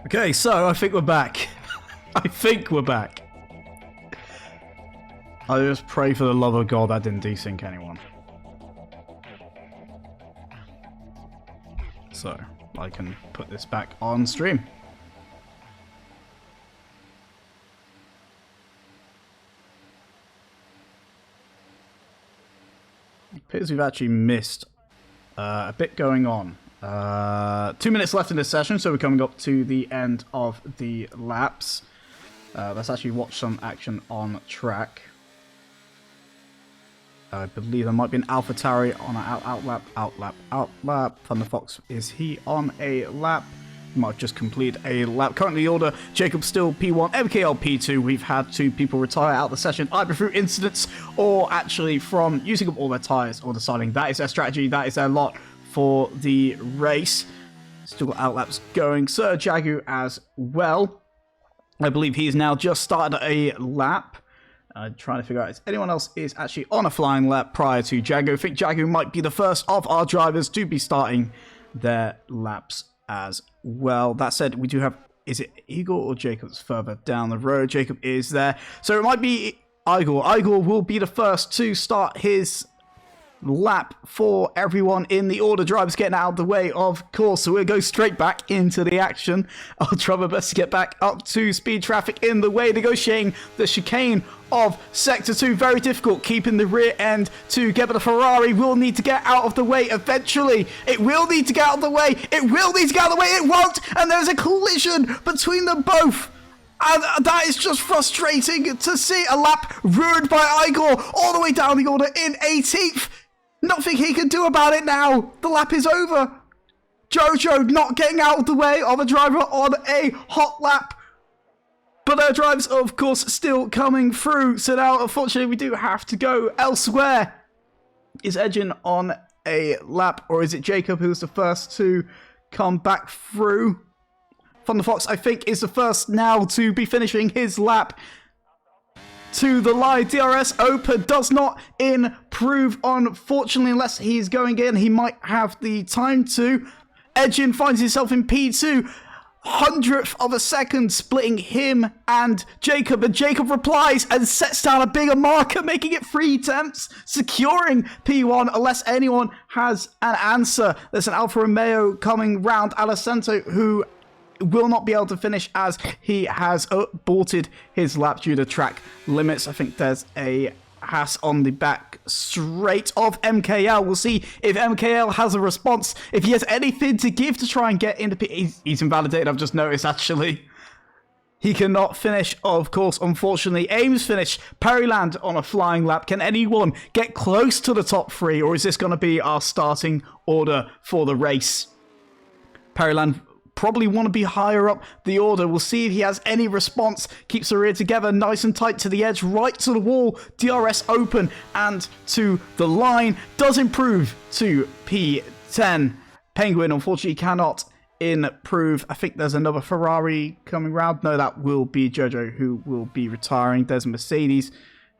Okay, so I think we're back. I think we're back. I just pray for the love of God that didn't desync anyone. So, I can put this back on stream. It appears we've actually missed a bit going on. 2 minutes left in this session, so we're coming up to the end of the laps. Let's actually watch some action on track. I believe there might be an AlphaTauri on an outlap. Thunder Fox, is he on a lap? He might have just completed a lap. Currently the order, Jacob still P1, MKL P2. We've had 2 people retire out of the session, either through incidents or actually from using up all their tyres or deciding that is their strategy, that is their lot for the race. Still got outlaps going. Sir Jagu as well. I believe he's now just started a lap. Trying to figure out if anyone else is actually on a flying lap prior to Jagu. I think Jagu might be the first of our drivers to be starting their laps as well. That said, we do have, is it Igor or Jacob's further down the road? Jacob is there. So it might be Igor. Igor will be the first to start his lap for everyone in the order. Drivers getting out of the way, of course, so we'll go straight back into the action. I'll try my best to get back up to speed. Traffic in the way, negotiating the chicane of Sector 2. Very difficult keeping the rear end together. The Ferrari will need to get out of the way eventually. It will need to get out of the way. It will need to get out of the way. It won't, and there's a collision between them both. And that is just frustrating to see. A lap ruined by Igor all the way down the order in 18th. Nothing he can do about it now. The lap is over. Jojo not getting out of the way of a driver on a hot lap. But their drives, of course, still coming through. So now, unfortunately, we do have to go elsewhere. Is Edgin on a lap, or is it Jacob who's the first to come back through? Thunder Fox, I think, is the first now to be finishing his lap to the line. DRS Open does not improve, unfortunately, unless he's going in. He might have the time to. Edgin finds himself in P2. 100th of a second splitting him and Jacob replies and sets down a bigger marker, making it 3 attempts, securing P1 unless anyone has an answer. There's an Alfa Romeo coming round Alessandro, who will not be able to finish as he has aborted his lap due to track limits. I think there's a Haas on the back straight of MKL. We'll see if MKL has a response, if he has anything to give to try and get into P. He's invalidated, I've just noticed, actually. He cannot finish, of course, unfortunately. Ames finished. Perryland on a flying lap. Can anyone get close to the top 3, or is this going to be our starting order for the race? Perryland probably want to be higher up the order. We'll see if he has any response. Keeps the rear together, nice and tight to the edge, right to the wall. DRS Open and to the line. Does improve to P10. Penguin, unfortunately, cannot improve. I think there's another Ferrari coming round. No, that will be Jojo who will be retiring. There's a Mercedes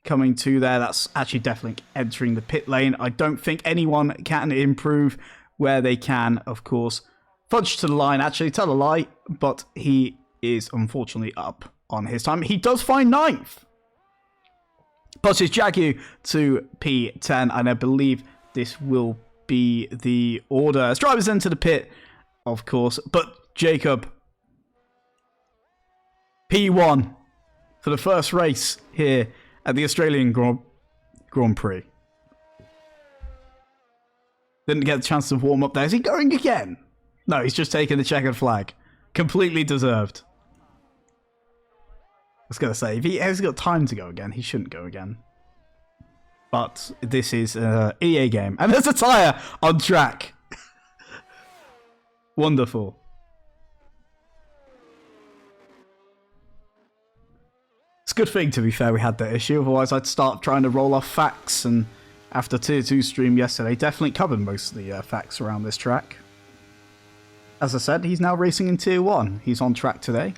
coming to there. That's actually definitely entering the pit lane. I don't think anyone can improve where they can, of course. Fudge to the line, actually, tell a lie, but he is unfortunately up on his time. He does find 9th. Pushes Jagu to P10, and I believe this will be the order. As drivers enter the pit, of course, but Jacob, P1 for the first race here at the Australian Grand Prix. Didn't get a chance to warm up there. Is he going again? No, he's just taking the checkered flag. Completely deserved. I was going to say, if he has got time to go again, he shouldn't go again. But this is an EA game. And there's a tyre on track. Wonderful. It's a good thing, to be fair, we had that issue. Otherwise, I'd start trying to roll off facts. And after Tier 2 stream yesterday, definitely covered most of the facts around this track. As I said, he's now racing in Tier 1. He's on track today.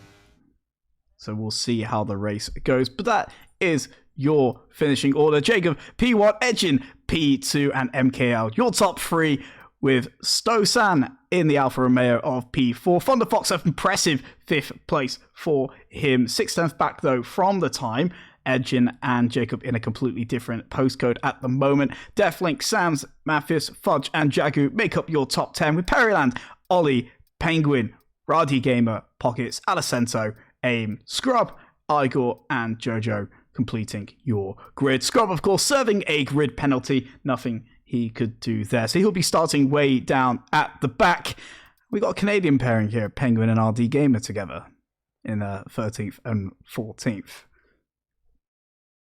So we'll see how the race goes. But that is your finishing order. Jacob, P1, Edgin, P2, and MKL. Your top 3 with Stosan in the Alfa Romeo of P4. Thunder Fox, an impressive 5th place for him. 6/10 back, though, from the time. Edgin and Jacob in a completely different postcode at the moment. Deathlink, Sams, Mathis, Fudge, and Jagu make up your top 10, with Periland, Ollie, Penguin, Radi Gamer, Pockets, Alicento, Aim, Scrub, Igor, and Jojo completing your grid. Scrub, of course, serving a grid penalty. Nothing he could do there. So he'll be starting way down at the back. We got a Canadian pairing here, Penguin and RD Gamer together in 13th and 14th.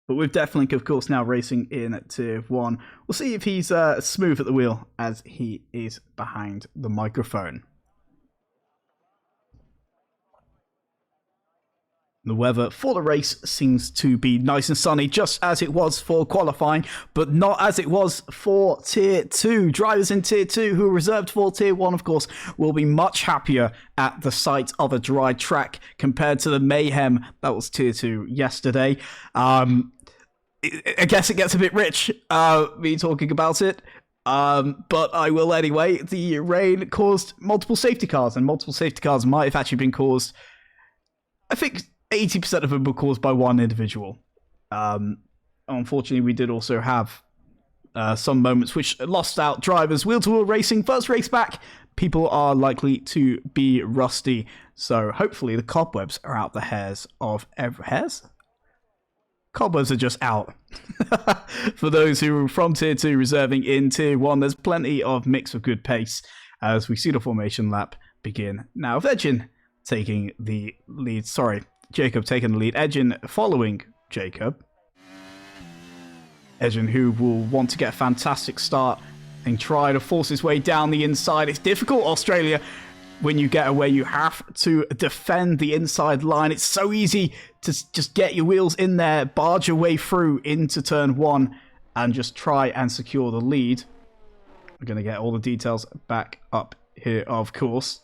But with Deathlink, of course, now racing in Tier 1. We'll see if he's smooth at the wheel as he is behind the microphone. The weather for the race seems to be nice and sunny, just as it was for qualifying, but not as it was for Tier 2. Drivers in Tier 2 who are reserved for Tier 1, of course, will be much happier at the sight of a dry track compared to the mayhem that was Tier 2 yesterday. I guess it gets a bit rich, me talking about it. But I will anyway. The rain caused multiple safety cars, and multiple safety cars might have actually been caused, I think 80% of them were caused by one individual. Unfortunately, we did also have some moments which lost out drivers. Wheel-to-wheel racing, first race back. People are likely to be rusty. So hopefully the cobwebs are out the hairs of hairs? Cobwebs are just out. For those who are from Tier 2 reserving in Tier 1, there's plenty of mix of good pace as we see the formation lap begin. Now, Edgin taking the lead. Sorry, Jacob taking the lead. Edgin following Jacob. Edgin, who will want to get a fantastic start and try to force his way down the inside. It's difficult, Australia. When you get away, you have to defend the inside line. It's so easy to just get your wheels in there, barge your way through into turn 1, and just try and secure the lead. We're going to get all the details back up here, of course.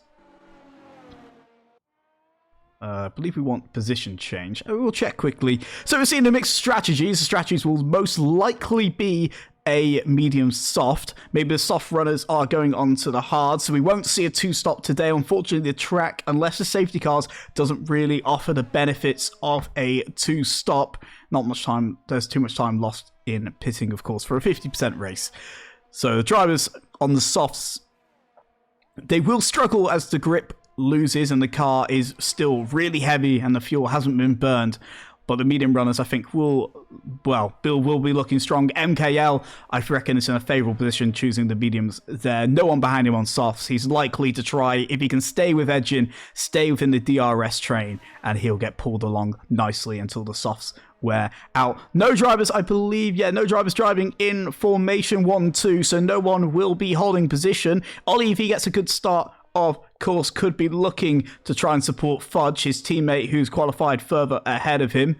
I believe we want position change. We'll check quickly. So we're seeing a mixed strategies. The strategies will most likely be a medium soft. Maybe the soft runners are going on to the hard, so we won't see a 2-stop today. Unfortunately, the track, unless the safety cars, doesn't really offer the benefits of a 2-stop. Not much time. There's too much time lost in pitting, of course, for a 50% race. So the drivers on the softs, they will struggle as the grip loses and the car is still really heavy and the fuel hasn't been burned. But the medium runners, I think, will be looking strong. MKL, I reckon, is in a favourable position choosing the mediums there. No one behind him on softs. He's likely to try, if he can stay with Edgin, stay within the DRS train, and he'll get pulled along nicely until the softs wear out. No drivers, I believe, no drivers driving in formation 1-2, so no one will be holding position. Ollie, if he gets a good start, of course, could be looking to try and support Fudge, his teammate who's qualified further ahead of him.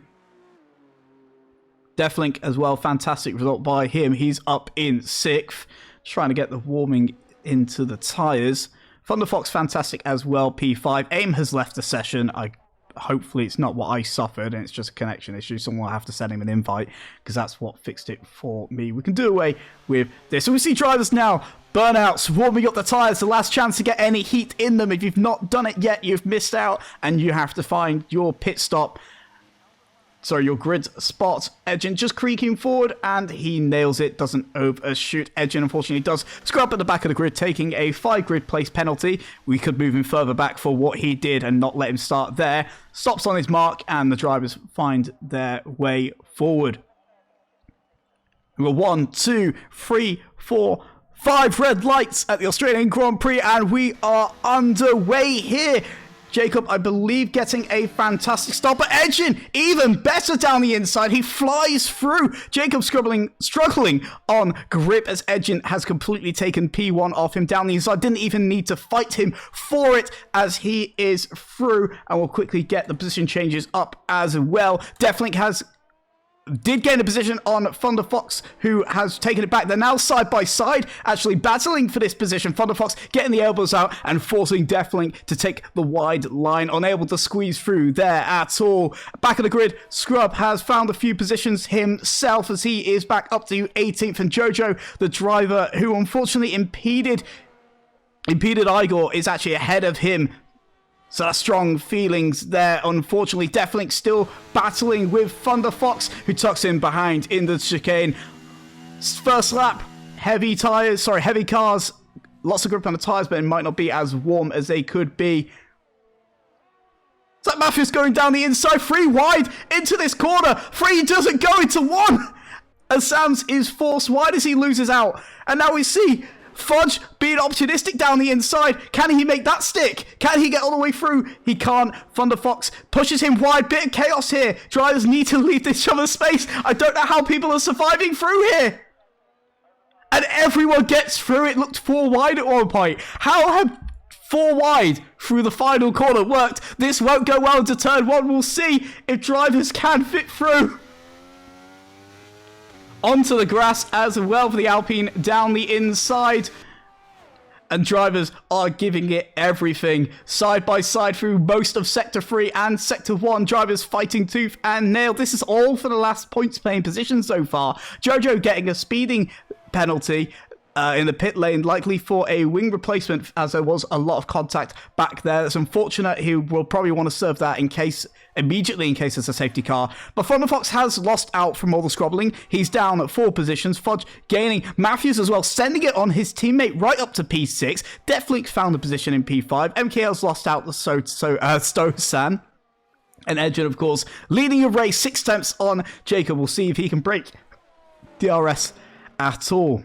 Deathlink as well, fantastic result by him. He's up in 6th, trying to get the warming into the tyres. Thunderfox, fantastic as well, P5. Aim has left the session. Hopefully it's not what I suffered and it's just a connection issue. Someone will have to send him an invite because that's what fixed it for me. We can do away with this. So we see drivers now. Burnouts, warming up the tyres, the last chance to get any heat in them. If you've not done it yet, you've missed out and you have to find your pit stop. Sorry, your grid spot. Edgin just creaking forward and he nails it, doesn't overshoot. Edgin unfortunately does scrub at the back of the grid, taking a 5 grid place penalty. We could move him further back for what he did and not let him start there. Stops on his mark and the drivers find their way forward. We were 1, 2, 3, 4, 5 red lights at the Australian Grand Prix and we are underway here. Jacob, I believe, getting a fantastic start, but Edgin even better down the inside. He flies through. Jacob struggling on grip as Edgin has completely taken P1 off him down the inside. Didn't even need to fight him for it as he is through, and we'll quickly get the position changes up as well. Deathlink has did gain a position on Thunder Fox, who has taken it back. They're now side by side, actually battling for this position. Thunder Fox getting the elbows out and forcing Deathlink to take the wide line, unable to squeeze through there at all. Back of the grid, Scrub has found a few positions himself as he is back up to 18th, and Jojo, the driver, who unfortunately impeded Igor, is actually ahead of him. So that's strong feelings there. Unfortunately, Deathlink still battling with Thunder Fox, who tucks in behind in the chicane. First lap, heavy cars, lots of grip on the tires, but it might not be as warm as they could be. It's like Matthews going down the inside, 3 wide into this corner. 3 doesn't go into 1. As Sams is forced wide as he loses out. And now we see Fudge being opportunistic down the inside. Can he make that stick? Can he get all the way through? He can't. Thunder Fox pushes him wide. Bit of chaos here. Drivers need to leave each other's space. I don't know how people are surviving through here. And everyone gets through. It looked 4 wide at one point. How have 4 wide through the final corner worked? This won't go well into turn 1. We'll see if drivers can fit through. Onto the grass as well for the Alpine down the inside. And drivers are giving it everything. Side by side through most of Sector 3 and Sector 1. Drivers fighting tooth and nail. This is all for the last points playing position so far. Jojo getting a speeding penalty in the pit lane, likely for a wing replacement, as there was a lot of contact back there. It's unfortunate. He will probably want to serve that immediately in case it's a safety car. But Thunder Fox has lost out from all the scrobbling. He's down at 4 positions. Fudge gaining. Matthews as well, sending it on his teammate right up to P6. Deathlink found a position in P5. MKL's lost out the Stosan. And Edgen, of course, leading a race. 6 attempts on Jacob. We'll see if he can break DRS at all.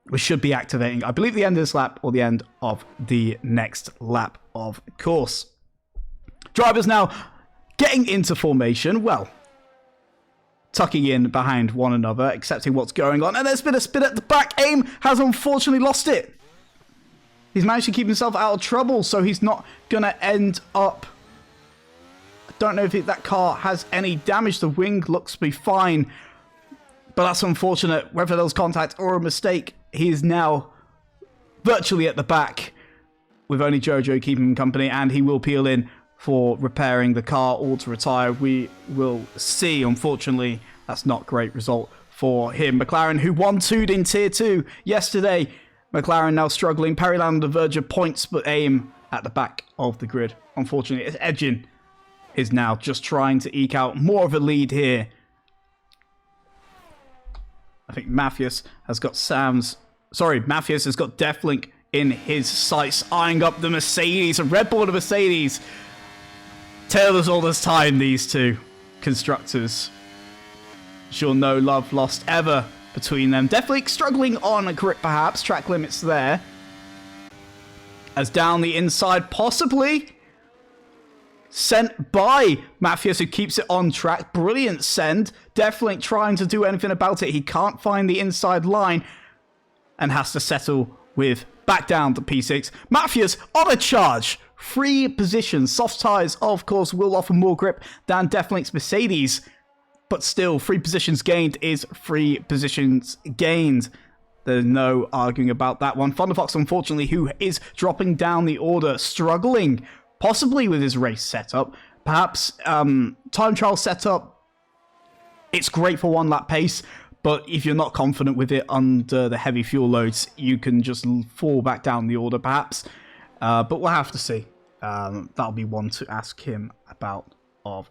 We should be activating, I believe, the end of this lap or the end of the next lap, of course. Drivers now getting into formation, well, tucking in behind one another, accepting what's going on. And there's been a spin at the back. Aim has unfortunately lost it. He's managed to keep himself out of trouble, so he's not going to end up... I don't know if that car has any damage. The wing looks to be fine, but that's unfortunate. Whether there was contact or a mistake, he is now virtually at the back with only Jojo keeping him company, and he will peel in for repairing the car or to retire. We will see. Unfortunately, that's not a great result for him. McLaren, who 1-2'd in Tier 2 yesterday. McLaren now struggling. Perryland on the verge of points, but aim at the back of the grid. Unfortunately, Edgen is now just trying to eke out more of a lead here. I think Matthews has got Matthews has got Deathlink in his sights, eyeing up the Mercedes, a Red Bull and a Mercedes. Taylor's all this time, these two constructors. Sure, no love lost ever between them. Deathlink struggling on a grip, perhaps. Track limits there. As down the inside, possibly sent by Matthews, who keeps it on track. Brilliant send. Deathlink trying to do anything about it. He can't find the inside line and has to settle with back down to P6. Matthews on a charge. 3 positions. Soft tyres, of course, will offer more grip than Deathlink's Mercedes. But still, 3 positions gained is 3 positions gained. There's no arguing about that one. Thunder Fox, unfortunately, who is dropping down the order, struggling possibly with his race setup. Perhaps time trial setup, it's great for 1 lap pace, but if you're not confident with it under the heavy fuel loads, you can just fall back down the order, perhaps. But we'll have to see. That'll be one to ask him about, of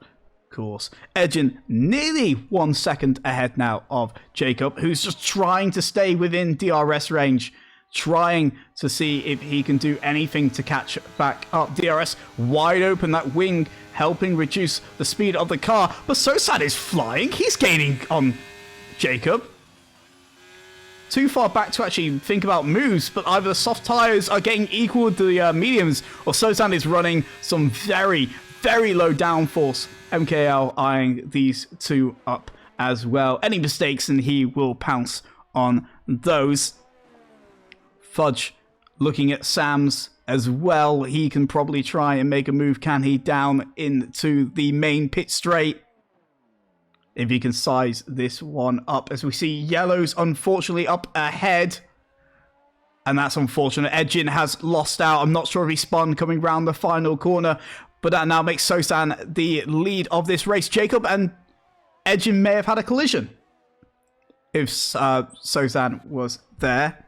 course. Edgen nearly 1 second ahead now of Jacob, who's just trying to stay within DRS range, trying to see if he can do anything to catch back up. DRS wide open, that wing helping reduce the speed of the car. But Sosad is flying. He's gaining on Jacob. Too far back to actually think about moves, but either the soft tyres are getting equal with the mediums, or Sosad is running some very, very low downforce. MKL eyeing these two up as well. Any mistakes and he will pounce on those. Fudge looking at Sam's as well. He can probably try and make a move, can he, down into the main pit straight. if he can size this one up, as we see yellows unfortunately up ahead. And that's unfortunate. Edgin has lost out. I'm not sure if he spun coming round the final corner, but that now makes Sosan the lead of this race. Jacob and Edgin may have had a collision if Sosan was there.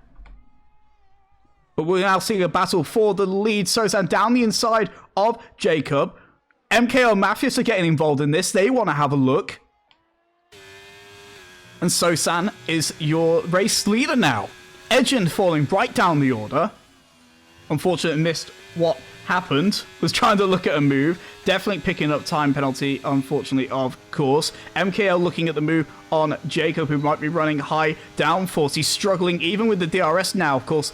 But we're now seeing a battle for the lead. Sosan down the inside of Jacob. MKO Mafias are getting involved in this. They want to have a look. And Sosan is your race leader now. Edgin falling right down the order. Unfortunately missed what happened. Was trying to look at a move. Definitely picking up time penalty, unfortunately, of course. MKL looking at the move on Jacob, who might be running high downforce. He's struggling even with the DRS now, of course.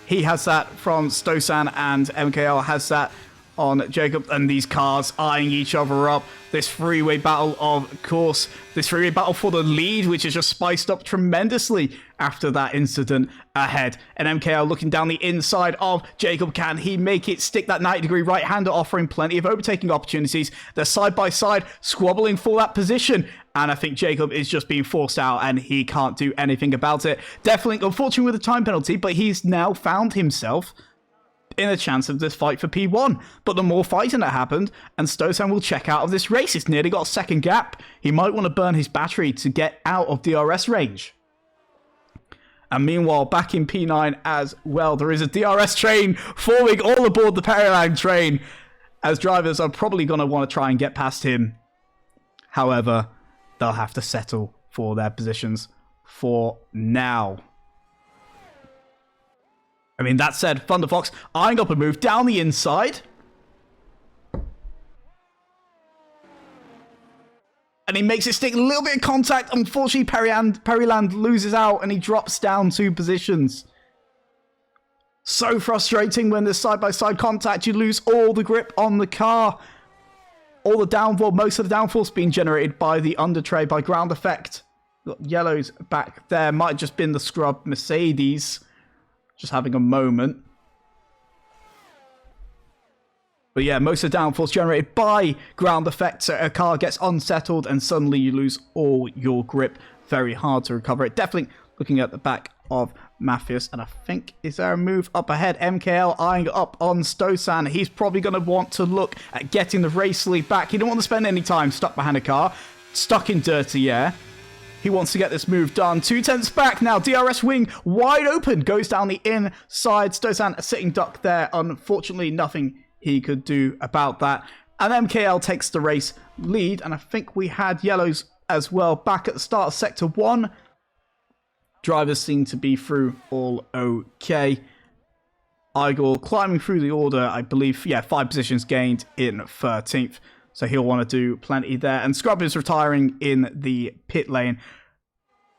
He has that from Stosan, and MKL has that on Jacob, and these cars eyeing each other up. This freeway battle, of course. This freeway battle for the lead, which is just spiced up tremendously after that incident ahead. And MKL looking down the inside of Jacob. Can he make it stick? That 90-degree right-hander offering plenty of overtaking opportunities. They're side by side, squabbling for that position. And I think Jacob is just being forced out, and he can't do anything about it. Definitely, unfortunately, with a time penalty, but he's now found himself in a chance of this fight for P1. But the more fighting that happened, and Stosan will check out of this race. It's nearly got a second gap. He might want to burn his battery to get out of DRS range. And meanwhile, back in P9 as well, there is a DRS train forming all aboard the Perilang train, as drivers are probably going to want to try and get past him. However, they'll have to settle for their positions for now. I mean, that said, Thunderfox eyeing up a move down the inside. And he makes it stick. A little bit of contact. Unfortunately, Periland loses out and he drops down 2 positions. So frustrating when there's side-by-side contact. You lose all the grip on the car. All the downforce, most of the downforce being generated by the undertray, by ground effect. Got yellows back there. Might have just been the scrub Mercedes. Just having a moment. But yeah, most of the downforce generated by ground effect. So a car gets unsettled and suddenly you lose all your grip. Very hard to recover it. Definitely looking at the back of Mafias. And I think, is there a move up ahead? MKL eyeing up on Stosan. He's probably going to want to look at getting the race lead back. He don't want to spend any time stuck behind a car. Stuck in dirty air. He wants to get this move done. 2 tenths back now. DRS wing wide open. Goes down the inside. Stosan a sitting duck there. Unfortunately, nothing he could do about that. And MKL takes the race lead. And I think we had yellows as well back at the start of Sector 1. Drivers seem to be through all okay. Igor climbing through the order, I believe. Yeah, 5 positions gained in 13th. So he'll want to do plenty there. And Scrub is retiring in the pit lane.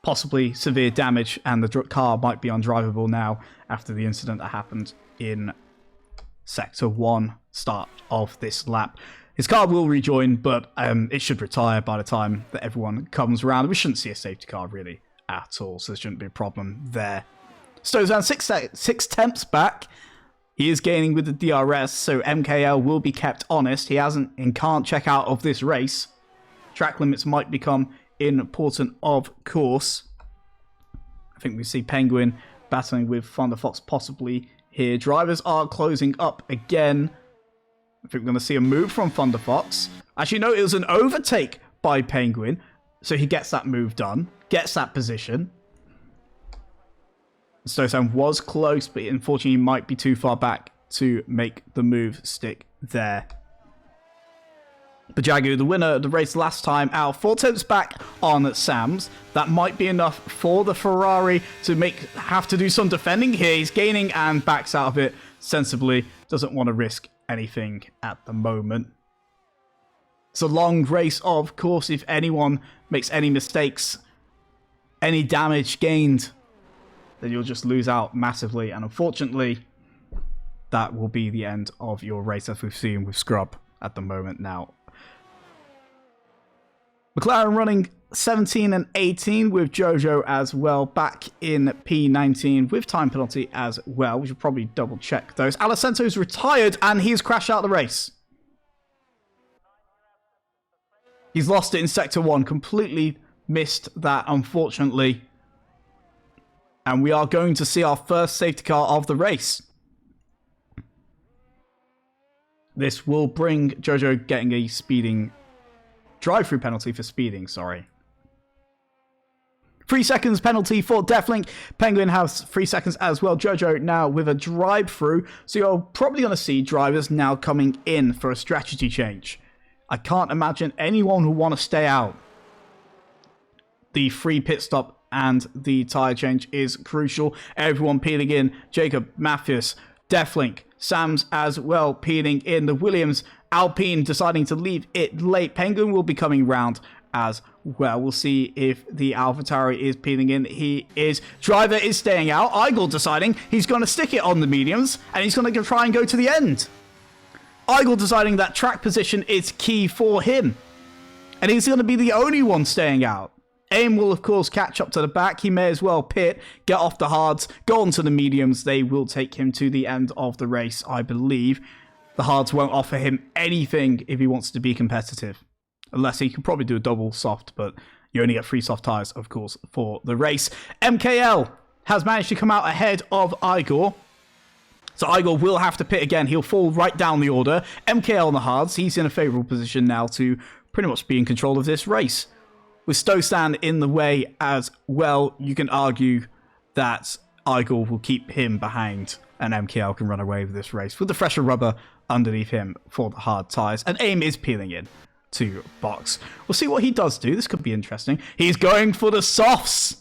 Possibly severe damage, and the car might be undrivable now after the incident that happened in Sector 1, start of this lap. His car will rejoin, but it should retire by the time that everyone comes around. We shouldn't see a safety car really at all, so there shouldn't be a problem there. Stosan 6 tenths back. He is gaining with the DRS, so MKL will be kept honest. He hasn't and can't check out of this race. Track limits might become important, of course. I think we see Penguin battling with Thunderfox possibly here. Drivers are closing up again. I think we're going to see a move from Thunderfox. Actually, no, it was an overtake by Penguin, so he gets that move done, gets that position. Stosan was close, but unfortunately he might be too far back to make the move stick there. Bajagu, the winner of the race last time out, 4 tenths back on Sams. That might be enough for the Ferrari to have to do some defending here. He's gaining and backs out of it sensibly. Doesn't want to risk anything at the moment. It's a long race, of course. If anyone makes any mistakes, any damage gained, then you'll just lose out massively. And unfortunately, that will be the end of your race, as we've seen with Scrub at the moment now. McLaren running 17 and 18 with Jojo as well, back in P19 with time penalty as well. We should probably double check those. Alacento's retired and he's crashed out the race. He's lost it in Sector 1. Completely missed that, unfortunately. And we are going to see our first safety car of the race. This will bring Jojo getting a speeding... drive-through penalty for speeding, sorry. 3 seconds penalty for Deathlink. Penguin has 3 seconds as well. Jojo now with a drive-through. So you're probably going to see drivers now coming in for a strategy change. I can't imagine anyone who want to stay out. The free pit stop and the tyre change is crucial. Everyone peeling in. Jacob, Matthews, Deathlink, Sams as well peeling in. The Williams, Alpine deciding to leave it late. Penguin will be coming round as well. We'll see if the AlphaTauri is peeling in. He is. Driver is staying out. Igor deciding he's going to stick it on the mediums and he's going to try and go to the end. Igor deciding that track position is key for him. And he's going to be the only one staying out. Aim will, of course, catch up to the back. He may as well pit, get off the hards, go on to the mediums. They will take him to the end of the race, I believe. The hards won't offer him anything if he wants to be competitive. Unless he can probably do a double soft, but you only get 3 soft tyres, of course, for the race. MKL has managed to come out ahead of Igor. So Igor will have to pit again. He'll fall right down the order. MKL on the hards. He's in a favourable position now to pretty much be in control of this race. With Stostan in the way as well, you can argue that Igor will keep him behind and MKL can run away with this race with the fresher rubber underneath him for the hard tyres. And Aim is peeling in to box. We'll see what he does do. This could be interesting. He's going for the softs.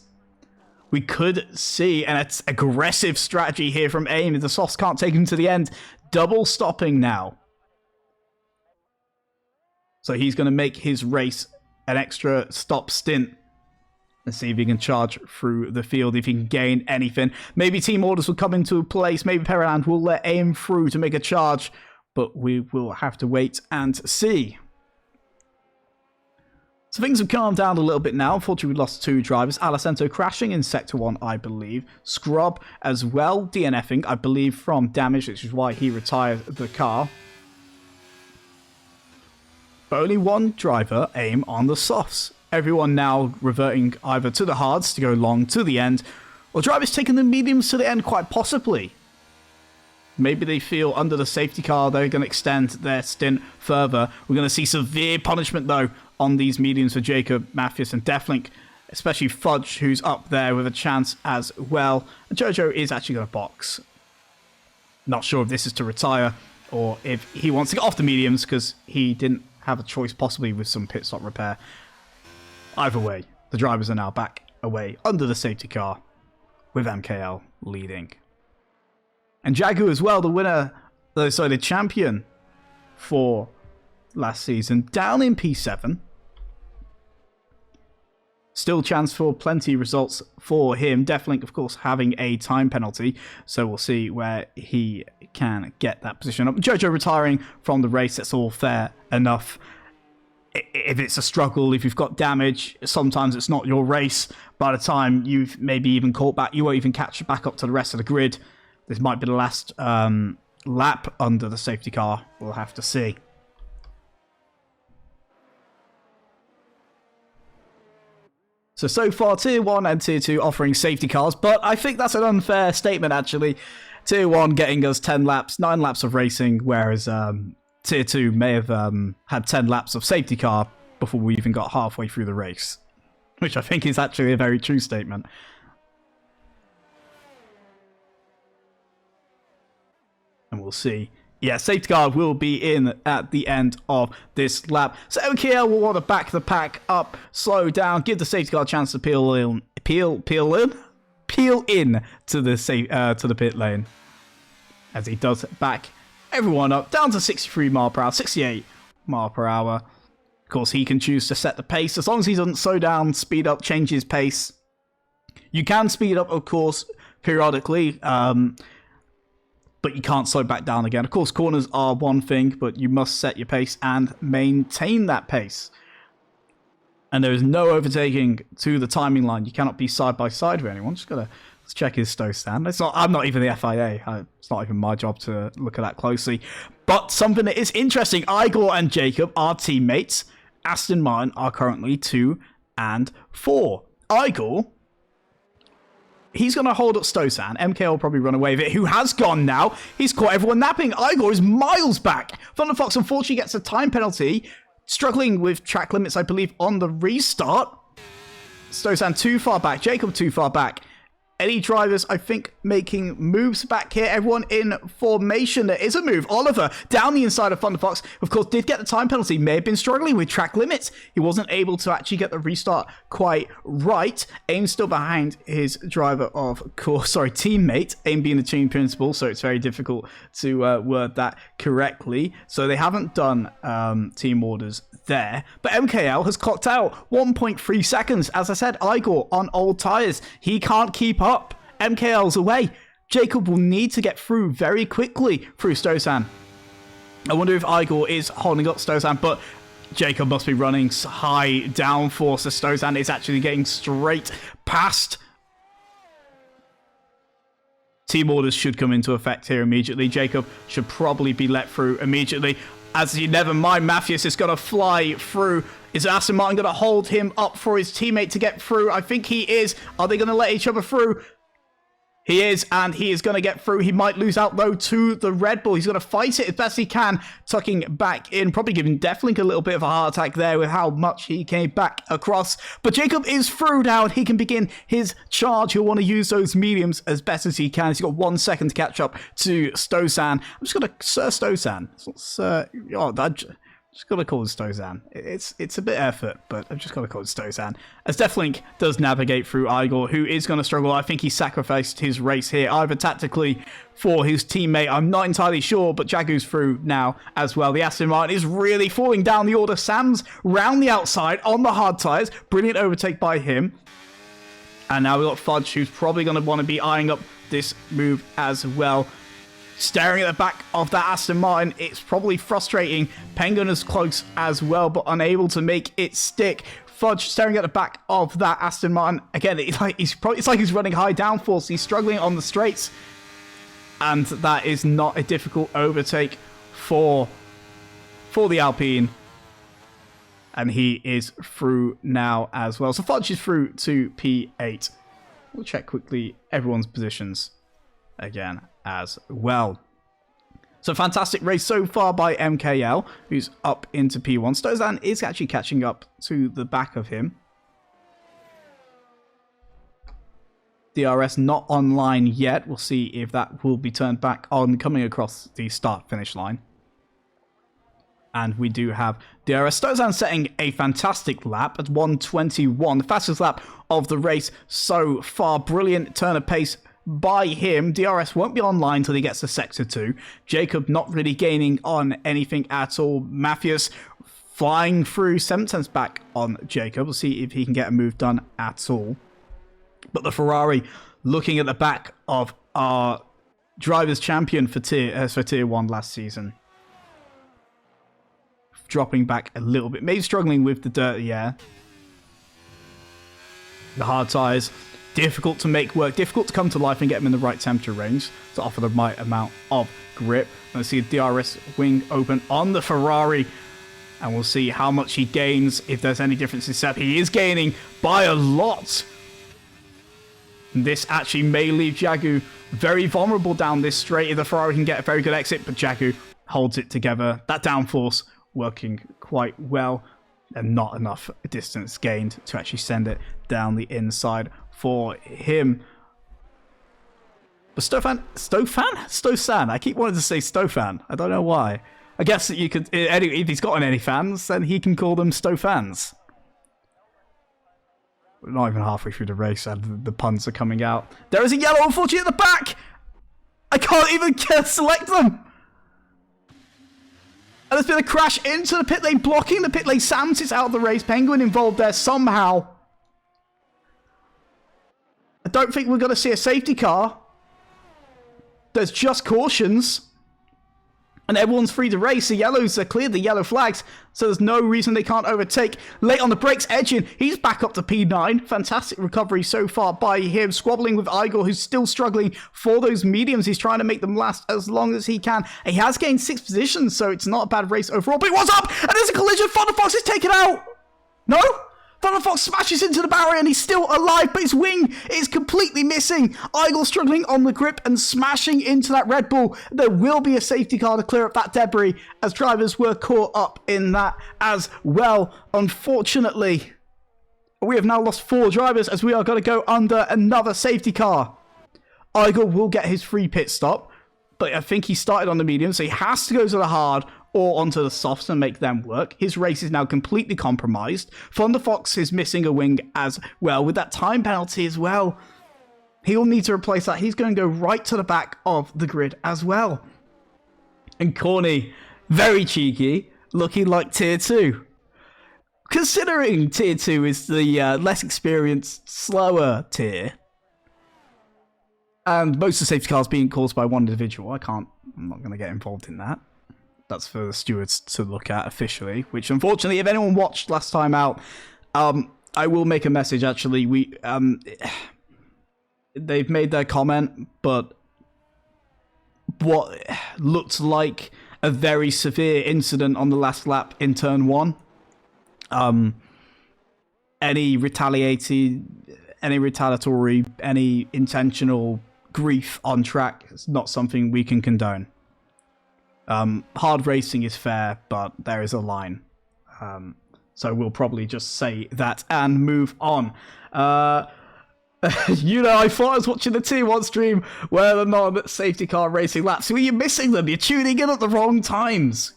We could see an aggressive strategy here from Aim. The softs can't take him to the end. Double stopping now. So he's going to make his race an extra stop stint. Let's see if he can charge through the field, if he can gain anything. Maybe team orders will come into place. Maybe Periland will let Aim through to make a charge. But we will have to wait and see. So things have calmed down a little bit now. Unfortunately, we lost 2 drivers. Alicento crashing in Sector 1, I believe. Scrub as well, DNFing, I believe, from damage, which is why he retired the car. But only 1 driver, Aim, on the softs. Everyone now reverting either to the hards to go long to the end, or drivers taking the mediums to the end quite possibly. Maybe they feel under the safety car they're going to extend their stint further. We're going to see severe punishment, though, on these mediums for Jacob, Matthews, and Deathlink, especially Fudge, who's up there with a chance as well. And Jojo is actually going to box. Not sure if this is to retire or if he wants to get off the mediums because he didn't have a choice possibly with some pit stop repair. Either way, the drivers are now back away under the safety car with MKL leading. And Jagu as well, the winner, the champion for last season, down in P7. Still chance for plenty results for him. Deathlink, of course, having a time penalty. So we'll see where he can get that position up. Jojo retiring from the race, that's all fair enough. If it's a struggle, if you've got damage, sometimes it's not your race. By the time you've maybe even caught back, you won't even catch back up to the rest of the grid. This might be the last lap under the safety car. We'll have to see. So far, Tier 1 and Tier 2 offering safety cars, but I think that's an unfair statement, actually. Tier 1 getting us 10 laps, 9 laps of racing, whereas Tier 2 may have had 10 laps of safety car before we even got halfway through the race, which I think is actually a very true statement. And we'll see. Yeah, safety car will be in at the end of this lap. So OKL will want to back the pack up, slow down, give the safety car a chance to peel in to the pit lane. As he does back everyone up, down to 63 mile per hour, 68 mile per hour. Of course, he can choose to set the pace. As long as he doesn't slow down, speed up, change his pace. You can speed up, of course, periodically, but you can't slow back down again. Of course, corners are one thing, but you must set your pace and maintain that pace. And there is no overtaking to the timing line. You cannot be side by side with anyone. Just gotta check his stow stand. I'm not even the FIA. It's not even my job to look at that closely. But something that is interesting, Igor and Jacob are teammates. Aston Martin are currently 2 and 4. Igor, he's going to hold up Stosan. MK will probably run away with it, who has gone now. He's caught everyone napping. Igor is miles back. Thunderfox unfortunately gets a time penalty, struggling with track limits, I believe, on the restart. Stosan too far back. Jacob too far back. Any drivers, I think, making moves back here. Everyone in formation. There is a move. Oliver down the inside of Thunderfox. Of course, did get the time penalty. May have been struggling with track limits. He wasn't able to actually get the restart quite right. Aim still behind his driver, of course. Sorry, teammate. Aim being the team principal, so it's very difficult to word that correctly. So they haven't done team orders there. But MKL has clocked out 1.3 seconds. As I said, Igor on old tyres. He can't keep up. MKL's away. Jacob will need to get through very quickly through Stosan. I wonder if Igor is holding up Stosan, but Jacob must be running high downforce. So Stosan is actually getting straight past. Team orders should come into effect here immediately. Jacob should probably be let through immediately. As you never mind, Mathias is going to fly through. Is Aston Martin going to hold him up for his teammate to get through? I think he is. Are they going to let each other through? He is, and he is going to get through. He might lose out, though, to the Red Bull. He's going to fight it as best he can, tucking back in. Probably giving Deathlink a little bit of a heart attack there with how much he came back across. But Jacob is through now, and he can begin his charge. He'll want to use those mediums as best as he can. He's got 1 second to catch up to Stosan. I'm just going to Sir Stosan. It's not Sir... Oh, just got to call it Stosan. It's a bit effort, but I've just got to call it Stosan. As Deathlink does navigate through Igor, who is going to struggle. I think he sacrificed his race here, either tactically for his teammate. I'm not entirely sure, but Jagu's through now as well. The Aston Martin is really falling down the order. Sam's round the outside on the hard tyres. Brilliant overtake by him. And now we've got Fudge, who's probably going to want to be eyeing up this move as well. Staring at the back of that Aston Martin, it's probably frustrating. Penguin is close as well, but unable to make it stick. Fudge staring at the back of that Aston Martin. Again, it's like he's running high downforce. He's struggling on the straights. And that is not a difficult overtake for the Alpine. And he is through now as well. So Fudge is through to P8. We'll check quickly everyone's positions again as well. So fantastic race so far by MKL, who's up into P1. Stosan is actually catching up to the back of him. DRS not online yet. We'll see if that will be turned back on coming across the start-finish line. And we do have DRS. Stosan setting a fantastic lap at 1:21. The fastest lap of the race so far. Brilliant turn of pace by him. DRS won't be online until he gets to Sector 2. Jacob not really gaining on anything at all. Mathias flying through 7 tenths back on Jacob. We'll see if he can get a move done at all. But the Ferrari looking at the back of our drivers champion for tier 1 last season. Dropping back a little bit. Maybe struggling with the dirty air. The hard tyres. Difficult to make work, difficult to come to life and get them in the right temperature range to offer the right amount of grip. Let's see a DRS wing open on the Ferrari, and we'll see how much he gains, if there's any difference in step. He is gaining by a lot. This actually may leave Jagu very vulnerable down this straight. If the Ferrari can get a very good exit, but Jagu holds it together. That downforce working quite well, and not enough distance gained to actually send it down the inside for him. But Stosan? I keep wanting to say Stofan. I don't know why. I guess that you could, if he's got any fans, then he can call them Stofans. We're not even halfway through the race and the puns are coming out. There is a yellow, unfortunately, at the back! I can't even select them! And there's been a crash into the pit lane, blocking the pit lane. Sams is out of the race. Penguin involved there somehow. I don't think we're going to see a safety car. There's just cautions. And everyone's free to race. The yellows are cleared, the yellow flags, so there's no reason they can't overtake. Late on the brakes, Edgin, he's back up to P9. Fantastic recovery so far by him, squabbling with Igor, who's still struggling for those mediums. He's trying to make them last as long as he can. He has gained 6 positions, so it's not a bad race overall. But what's up? And there's a collision. Thunderfox is taken out. No? Thunderfox smashes into the barrier and he's still alive, but his wing is completely missing. Igor struggling on the grip and smashing into that Red Bull. There will be a safety car to clear up that debris, as drivers were caught up in that as well. Unfortunately, we have now lost 4 drivers as we are going to go under another safety car. Igor will get his free pit stop, but I think he started on the medium, so he has to go to the hard or onto the softs and make them work. His race is now completely compromised. Thunderfox is missing a wing as well, with that time penalty as well. He'll need to replace that. He's going to go right to the back of the grid as well. And Corny, very cheeky, looking like Tier 2. Considering Tier 2 is the less experienced, slower tier, and most of the safety cars being caused by one individual, I'm not going to get involved in that. That's for the stewards to look at officially, which unfortunately, if anyone watched last time out, I will make a message actually. They've made their comment, but what looked like a very severe incident on the last lap in turn 1. Any retaliatory, any intentional grief on track is not something we can condone. Hard racing is fair, but there is a line. So we'll probably just say that and move on. I thought I was watching the Tier 1 stream where the non-safety car racing laps. Well, you're missing them. You're tuning in at the wrong times.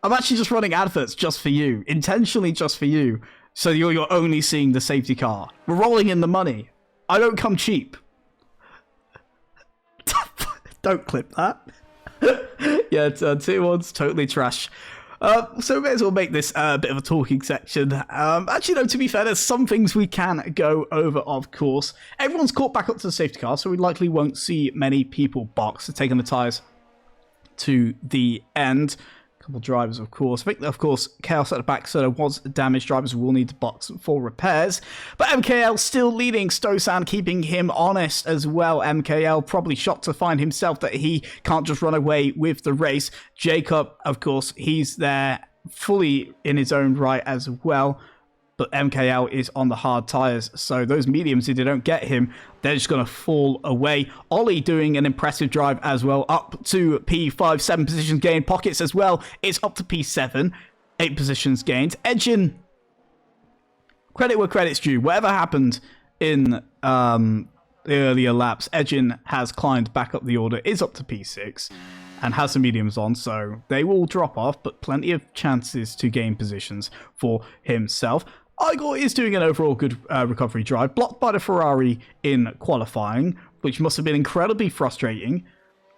I'm actually just running adverts just for you. Intentionally just for you. So you're only seeing the safety car. We're rolling in the money. I don't come cheap. Don't clip that. Yeah, Tier 1's totally trash. So we may as well make this a bit of a talking section. Actually, no, to be fair, there's some things we can go over, of course. Everyone's caught back up to the safety car, so we likely won't see many people box, taking the tyres to the end. A couple of drivers, of course. I think, of course, Chaos at the back, so there was damage. Drivers will need to box for repairs. But MKL still leading. Stosan keeping him honest as well. MKL probably shocked to find himself that he can't just run away with the race. Jacob, of course, he's there fully in his own right as well. But MKL is on the hard tyres, so those mediums, if they don't get him, they're just going to fall away. Ollie doing an impressive drive as well, up to P5, 7 positions gained. Pockets as well, it's up to P7, 8 positions gained. Edgin, credit where credit's due. Whatever happened in the earlier laps, Edgin has climbed back up the order, is up to P6, and has some mediums on, so they will drop off, but plenty of chances to gain positions for himself. Igor is doing an overall good recovery drive, blocked by the Ferrari in qualifying, which must have been incredibly frustrating.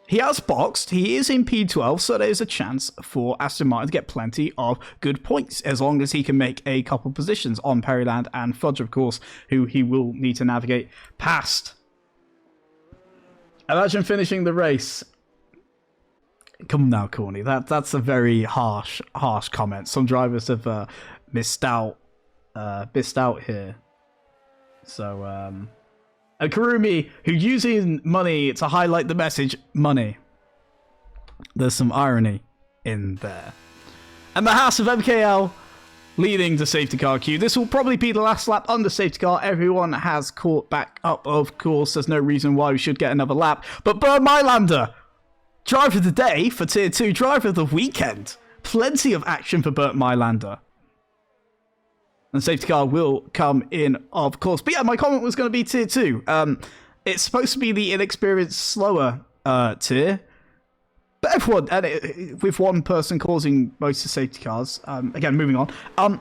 He has boxed, he is in P12, so there's a chance for Aston Martin to get plenty of good points, as long as he can make a couple positions on Perryland and Fudge, of course, who he will need to navigate past. Imagine finishing the race. Come now, Corny, that's a very harsh comment. Some drivers have missed out here. So, and Karumi, who's using money to highlight the message, money. There's some irony in there. And the House of MKL leading the safety car queue. This will probably be the last lap on the safety car. Everyone has caught back up, of course. There's no reason why we should get another lap. But Bernd Mailander, driver of the day for Tier 2, driver of the weekend. Plenty of action for Bernd Mailander. And safety car will come in, of course. But yeah, my comment was going to be Tier 2. It's supposed to be the inexperienced, slower tier. But everyone, with one person causing most of the safety cars, again, moving on,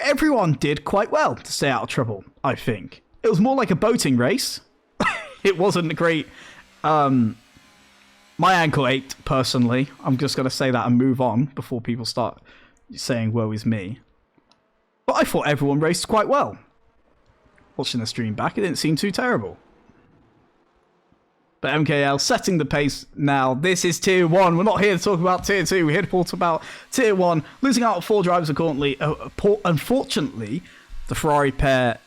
everyone did quite well to stay out of trouble, I think. It was more like a boating race. It wasn't a great... my ankle ached, personally. I'm just going to say that and move on before people start saying, woe is me. But I thought everyone raced quite well. Watching the stream back, it didn't seem too terrible. But MKL setting the pace now. This is Tier 1. We're not here to talk about Tier 2. We're here to talk about Tier 1. Losing out 4 drivers currently. Unfortunately, the Ferrari pair,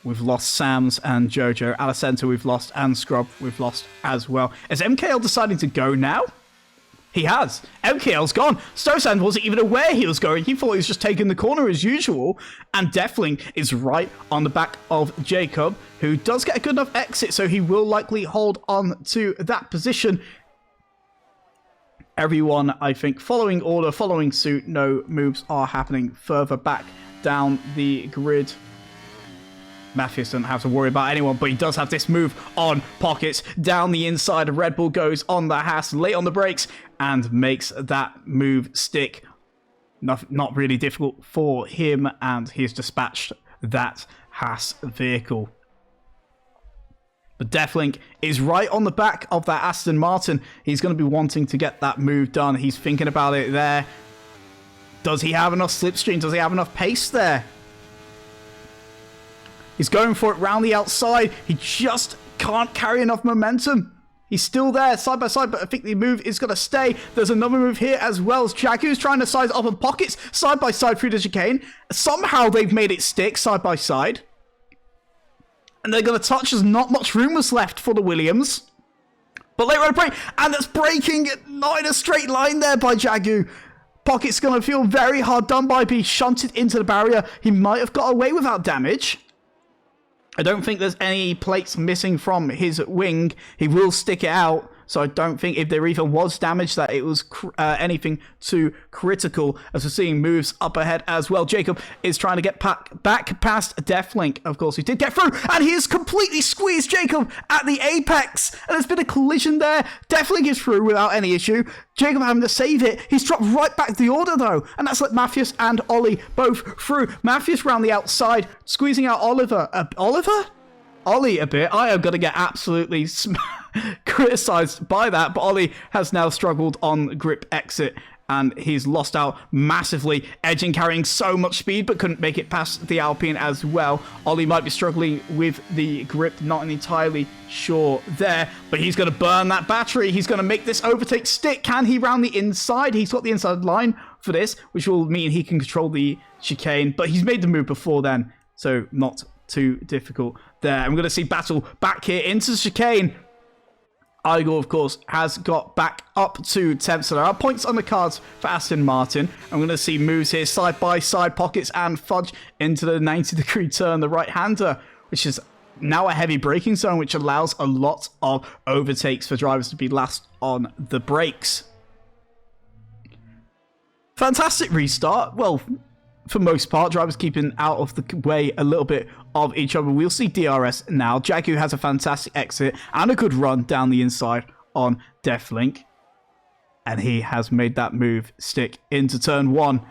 we've lost Sams and Jojo. Alicento we've lost, and Scrub we've lost as well. Is MKL deciding to go now? He has. MKL's gone. Stosand wasn't even aware he was going. He thought he was just taking the corner as usual. And Deathling is right on the back of Jacob, who does get a good enough exit, so he will likely hold on to that position. Everyone, I think, following order, following suit. No moves are happening further back down the grid. Matthews doesn't have to worry about anyone, but he does have this move on Pockets. Down the inside, Red Bull goes on the Haas, late on the brakes, and makes that move stick. Not really difficult for him, and he's dispatched that Haas vehicle. But Deathlink is right on the back of that Aston Martin. He's going to be wanting to get that move done. He's thinking about it there. Does he have enough slipstream? Does he have enough pace there? He's going for it round the outside. He just can't carry enough momentum. He's still there, side by side, but I think the move is going to stay. There's another move here as well. Jagu's trying to size up on Pockets, side by side through the chicane. Somehow they've made it stick, side by side. And they're going to touch. There's not much room was left for the Williams. But later on, break, and that's braking, not in a straight line there by Jagu. Pocket's going to feel very hard done by, being shunted into the barrier. He might have got away without damage. I don't think there's any plates missing from his wing. He will stick it out, so I don't think if there even was damage that it was anything too critical, as we're seeing moves up ahead as well. Jacob is trying to get back past Deathlink. Of course, he did get through, and he has completely squeezed Jacob at the apex, and there's been a collision there. Deathlink is through without any issue. Jacob having to save it. He's dropped right back the order, though, and that's let Matthews and Ollie both through. Matthews round the outside, squeezing out Ollie a bit. I am going to get absolutely criticised by that, but Ollie has now struggled on grip exit, and he's lost out massively. Edging carrying so much speed, but couldn't make it past the Alpine as well. Ollie might be struggling with the grip, not entirely sure there, but he's going to burn that battery. He's going to make this overtake stick. Can he round the inside? He's got the inside line for this, which will mean he can control the chicane, but he's made the move before then, so not too difficult there. I'm going to see battle back here into the chicane. Igor, of course, has got back up to 10th, so there are points on the cards for Aston Martin. I'm going to see moves here, side by side, Pockets and Fudge into the 90-degree turn, the right-hander, which is now a heavy braking zone, which allows a lot of overtakes for drivers to be last on the brakes. Fantastic restart. Well, for most part, drivers keeping out of the way a little bit of each other. We'll see DRS now. Jagu has a fantastic exit and a good run down the inside on Deathlink. And he has made that move stick into turn 1.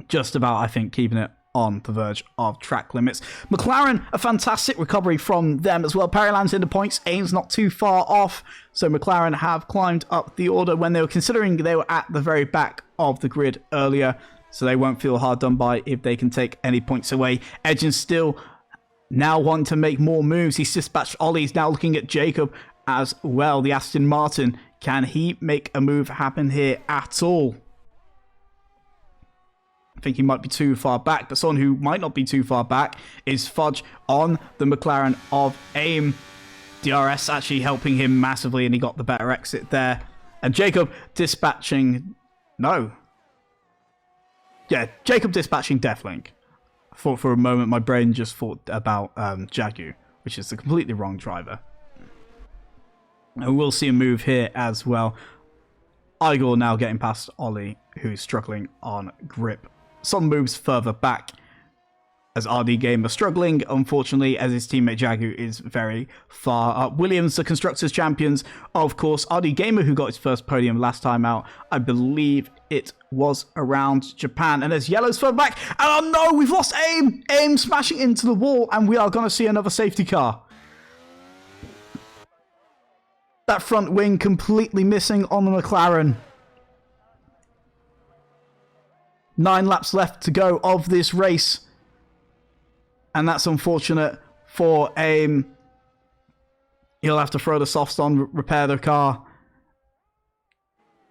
Just about, I think, keeping it on the verge of track limits. McLaren, a fantastic recovery from them as well. Perrylands in the points. Aim's not too far off. So McLaren have climbed up the order when they were considering they were at the very back of the grid earlier. So they won't feel hard done by if they can take any points away. Edgen still now wanting to make more moves. He's dispatched Ollie. He's now looking at Jacob as well. The Aston Martin. Can he make a move happen here at all? I think he might be too far back, but someone who might not be too far back is Fudge on the McLaren of AIM. DRS actually helping him massively, and he got the better exit there. And Jacob dispatching... No. Yeah, Jacob dispatching Deathlink. For a moment, my brain just thought about Jagu, which is the completely wrong driver. And we'll see a move here as well. Igor now getting past Ollie, who's struggling on grip. Some moves further back as RD Gamer struggling, unfortunately, as his teammate Jagu is very far up. Williams, the Constructors Champions, of course. RD Gamer, who got his first podium last time out, I believe it was around Japan. And there's yellows further back. And oh no, we've lost AIM! AIM smashing into the wall, and we are going to see another safety car. That front wing completely missing on the McLaren. 9 laps left to go of this race. And that's unfortunate for AIM. He'll have to throw the softs on, repair the car.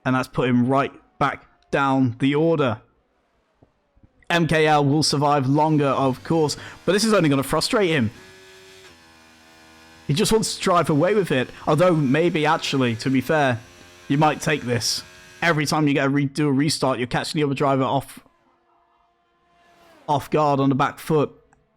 And that's put him right back down the order. MKL will survive longer, of course, but this is only going to frustrate him. He just wants to drive away with it. Although, maybe, actually, to be fair, you might take this. Every time you get do a restart, you're catching the other driver off guard on the back foot.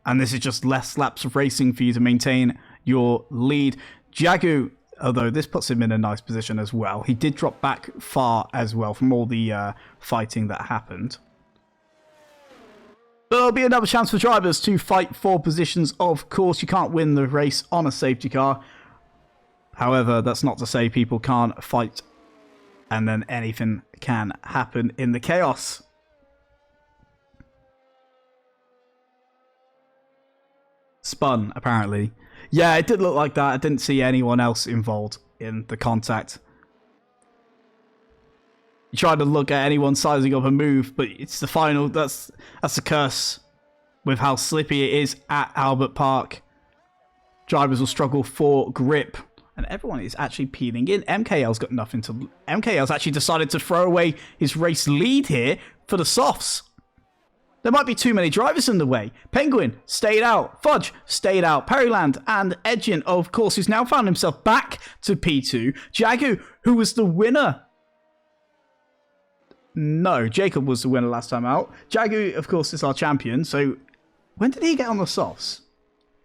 And this is just less laps of racing for you to maintain your lead. Jagu, although this puts him in a nice position as well. He did drop back far as well from all the fighting that happened. But there'll be another chance for drivers to fight for positions. Of course, you can't win the race on a safety car. However, that's not to say people can't fight and then anything can happen in the chaos. Spun, apparently. Yeah, it did look like that. I didn't see anyone else involved in the contact. You try to look at anyone sizing up a move, but it's the final. That's the curse with how slippy it is at Albert Park. Drivers will struggle for grip, and everyone is actually peeling in. MKL's got nothing to. MKL's actually decided to throw away his race lead here for the softs. There might be too many drivers in the way. Penguin stayed out. Fudge stayed out. Perryland and Edgin, of course, who's now found himself back to P2. Jagu, who was the winner. No, Jacob was the winner last time out. Jagu, of course, is our champion. So, when did he get on the softs?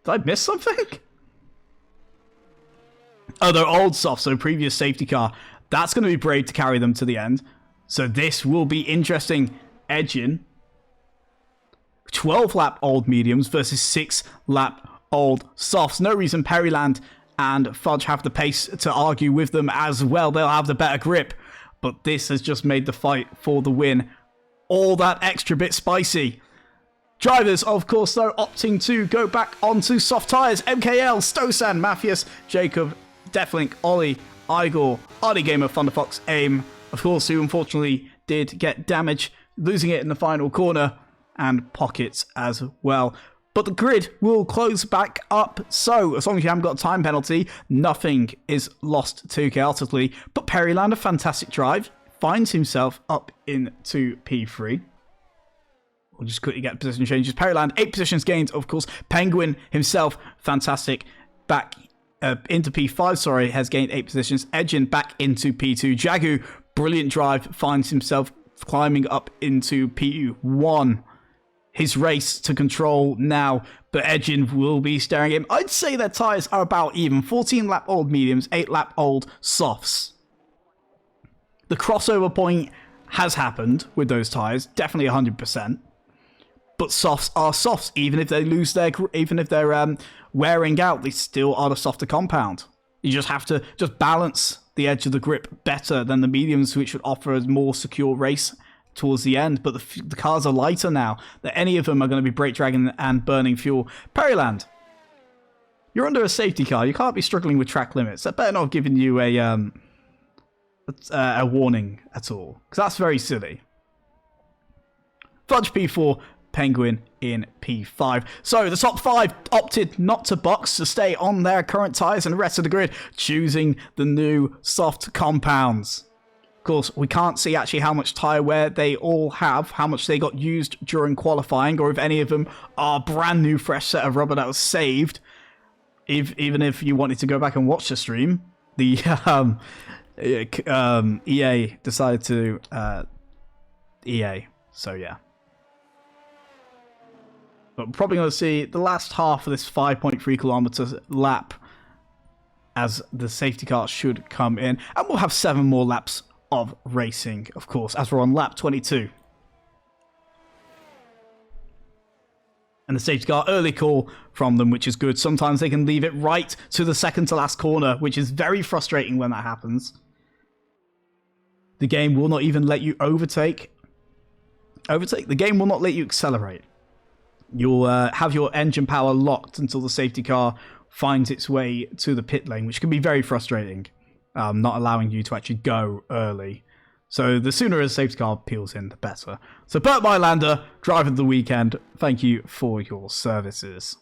Did I miss something? Oh, they're old softs, so previous safety car. That's going to be brave to carry them to the end. So, this will be interesting. Edgin. 12-lap old mediums versus 6-lap old softs. No reason Perryland and Fudge have the pace to argue with them as well. They'll have the better grip. But this has just made the fight for the win all that extra bit spicy. Drivers, of course, though, opting to go back onto soft tyres. MKL, Stosan, Matthias, Jacob, Deathlink, Ollie, Igor, Artie Gamer, Thunderfox, AIM, of course, who unfortunately did get damage, losing it in the final corner, and Pockets as well. But the grid will close back up, so as long as you haven't got a time penalty, nothing is lost too chaotically. But Perryland, a fantastic drive, finds himself up into P3. We'll just quickly get position changes. Perryland, 8 positions gained, of course. Penguin himself, fantastic, back into P5, sorry, has gained 8 positions. Edgin back into P2. Jagu, brilliant drive, finds himself climbing up into P1. His race to control now, but Edgin will be staring at him. I'd say their tyres are about even. 14-lap old mediums, 8-lap old softs. The crossover point has happened with those tyres, definitely 100%. But softs are softs, even if they lose their, even if they're wearing out, they still are the softer compound. You just have to just balance the edge of the grip better than the mediums, which would offer a more secure race towards the end, but the cars are lighter now, that any of them are going to be brake dragging and burning fuel. Perryland, you're under a safety car. You can't be struggling with track limits. That better not have given you a warning at all, because that's very silly. Fudge P4, Penguin in P5. So the top 5 opted not to box, to stay on their current tyres, and the rest of the grid choosing the new soft compounds. Of course, we can't see actually how much tyre wear they all have, how much they got used during qualifying, or if any of them are brand new fresh set of rubber that was saved. Even if you wanted to go back and watch the stream, the EA decided to EA. So yeah. But we're probably going to see the last half of this 5.3 kilometer lap as the safety car should come in. And we'll have 7 more laps of racing, of course, as we're on lap 22. And the safety car, early call from them, which is good. Sometimes they can leave it right to the second to last corner, which is very frustrating when that happens. The game will not even let you overtake. The game will not let you accelerate. You'll have your engine power locked until the safety car finds its way to the pit lane, which can be very frustrating, not allowing you to actually go early. So the sooner a safety car peels in, the better. So Bert Mylander, driver of the weekend, thank you for your services.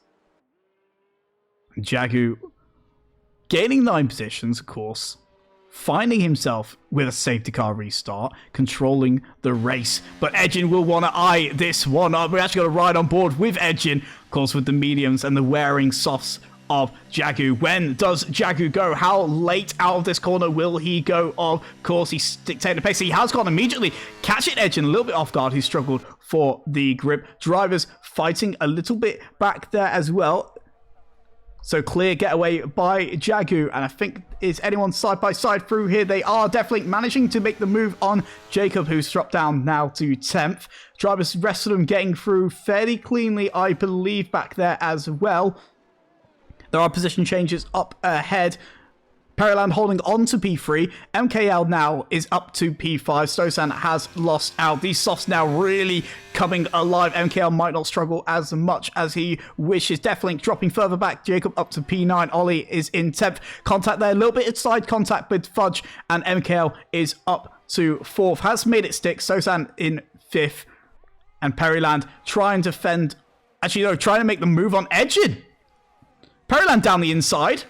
Jagu gaining 9 positions, of course, finding himself with a safety car restart, controlling the race. But Edgin will want to eye this one up. We're actually going to ride on board with Edgin, of course, with the mediums and the wearing softs of Jagu. When does Jagu go? How late out of this corner will he go? Of course, he's dictating the pace. He has gone immediately. Catch it, Edgin, a little bit off guard. He struggled for the grip. Drivers fighting a little bit back there as well. So clear getaway by Jagu, and I think, is anyone side by side through here? They are definitely managing to make the move on Jacob, who's dropped down now to 10th. Drivers, rest of them getting through fairly cleanly, I believe, back there as well. There are position changes up ahead. Periland holding on to P3. MKL now is up to P5. Stosan has lost out. These softs now really coming alive. MKL might not struggle as much as he wishes. Deathlink dropping further back. Jacob up to P9. Ollie is in 10th. Contact there. A little bit of side contact with Fudge. And MKL is up to 4th. Has made it stick. Stosan in 5th. And Periland trying to fend. Actually, no, trying to make the move on Edgin. Periland down the inside.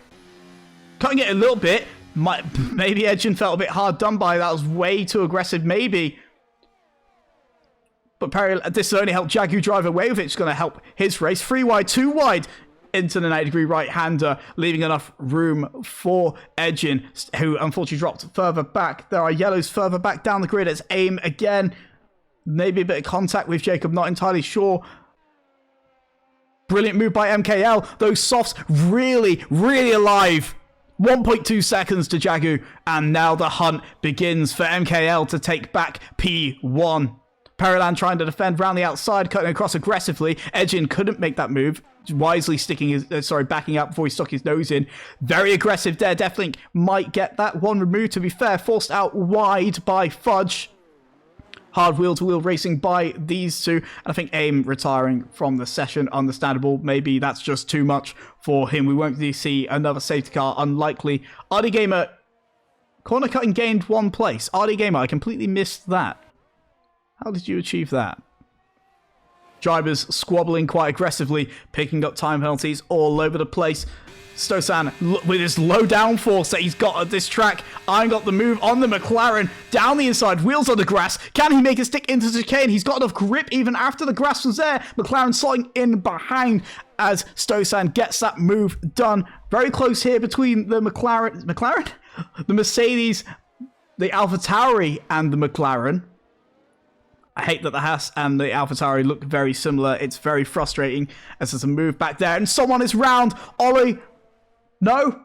Cutting it a little bit. Maybe Edgin felt a bit hard done by. That was way too aggressive, maybe. But this will only help Jagu drive away with it. It's going to help his race. 3 wide, 2 wide into the 90-degree right-hander, leaving enough room for Edgin, who unfortunately dropped further back. There are yellows further back down the grid. It's aim again. Maybe a bit of contact with Jacob. Not entirely sure. Brilliant move by MKL. Those softs really, really alive. 1.2 seconds to Jagu, and now the hunt begins for MKL to take back P1. Periland trying to defend round the outside, cutting across aggressively. Edgin couldn't make that move, wisely sticking his, backing out before he stuck his nose in. Very aggressive there. Deathlink might get that one removed, to be fair. Forced out wide by Fudge. Hard wheel-to-wheel racing by these two. And I think AIM retiring from the session, understandable. Maybe that's just too much for him. We won't really see another safety car, unlikely. RD Gamer, corner cutting gained 1 place. RD Gamer, I completely missed that. How did you achieve that? Drivers squabbling quite aggressively, picking up time penalties all over the place. Stosan, with his low downforce that he's got at this track, eyeing up the move on the McLaren, down the inside, wheels on the grass. Can he make a stick into the chicane? He's got enough grip even after the grass was there. McLaren slotting in behind as Stosan gets that move done. Very close here between the McLaren? The Mercedes, the AlphaTauri, and the McLaren. I hate that the Haas and the AlphaTauri look very similar. It's very frustrating as there's a move back there, and someone is round. Ollie. No,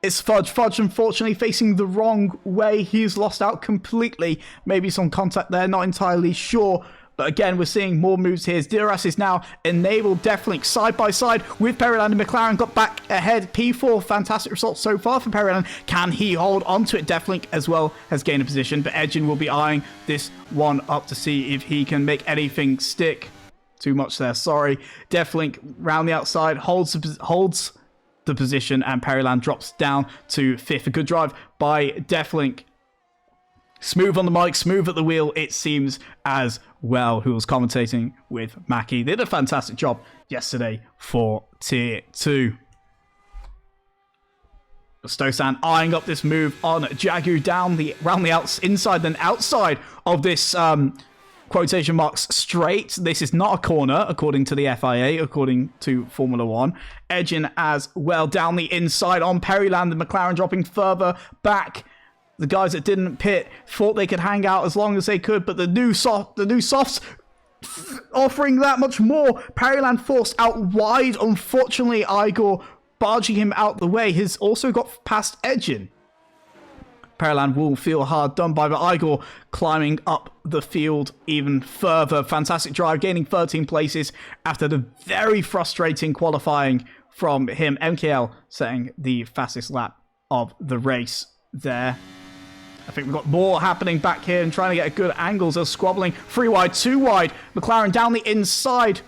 it's Fudge. Fudge, unfortunately, facing the wrong way. He's lost out completely. Maybe some contact there, not entirely sure. But again, we're seeing more moves here. DRC is now enabled. Deathlink side by side with Periland and McLaren. Got back ahead. P4, fantastic result so far for Periland. Can he hold on to it? Deathlink as well has gained a position. But Edgin will be eyeing this one up to see if he can make anything stick. Too much there, sorry. Deathlink round the outside, holds the position, and Periland drops down to 5th. A good drive by Deathlink. Smooth on the mic, smooth at the wheel, it seems, as well, who was commentating with Mackie. They did a fantastic job yesterday for Tier 2. Stosan eyeing up this move on Jagu down round the inside, then outside of this quotation marks straight. This is not a corner, according to the FIA, according to Formula 1. Edgin as well down the inside on Periland. The McLaren dropping further back. The guys that didn't pit thought they could hang out as long as they could, but the new softs offering that much more. Periland forced out wide. Unfortunately, Igor barging him out the way. He's also got past Edgin. Periland will feel hard done by, but Igor climbing up the field even further. Fantastic drive, gaining 13 places after the very frustrating qualifying from him. MKL setting the fastest lap of the race there. I think we've got more happening back here and trying to get good angles. They're squabbling 3 wide, 2 wide. McLaren down the inside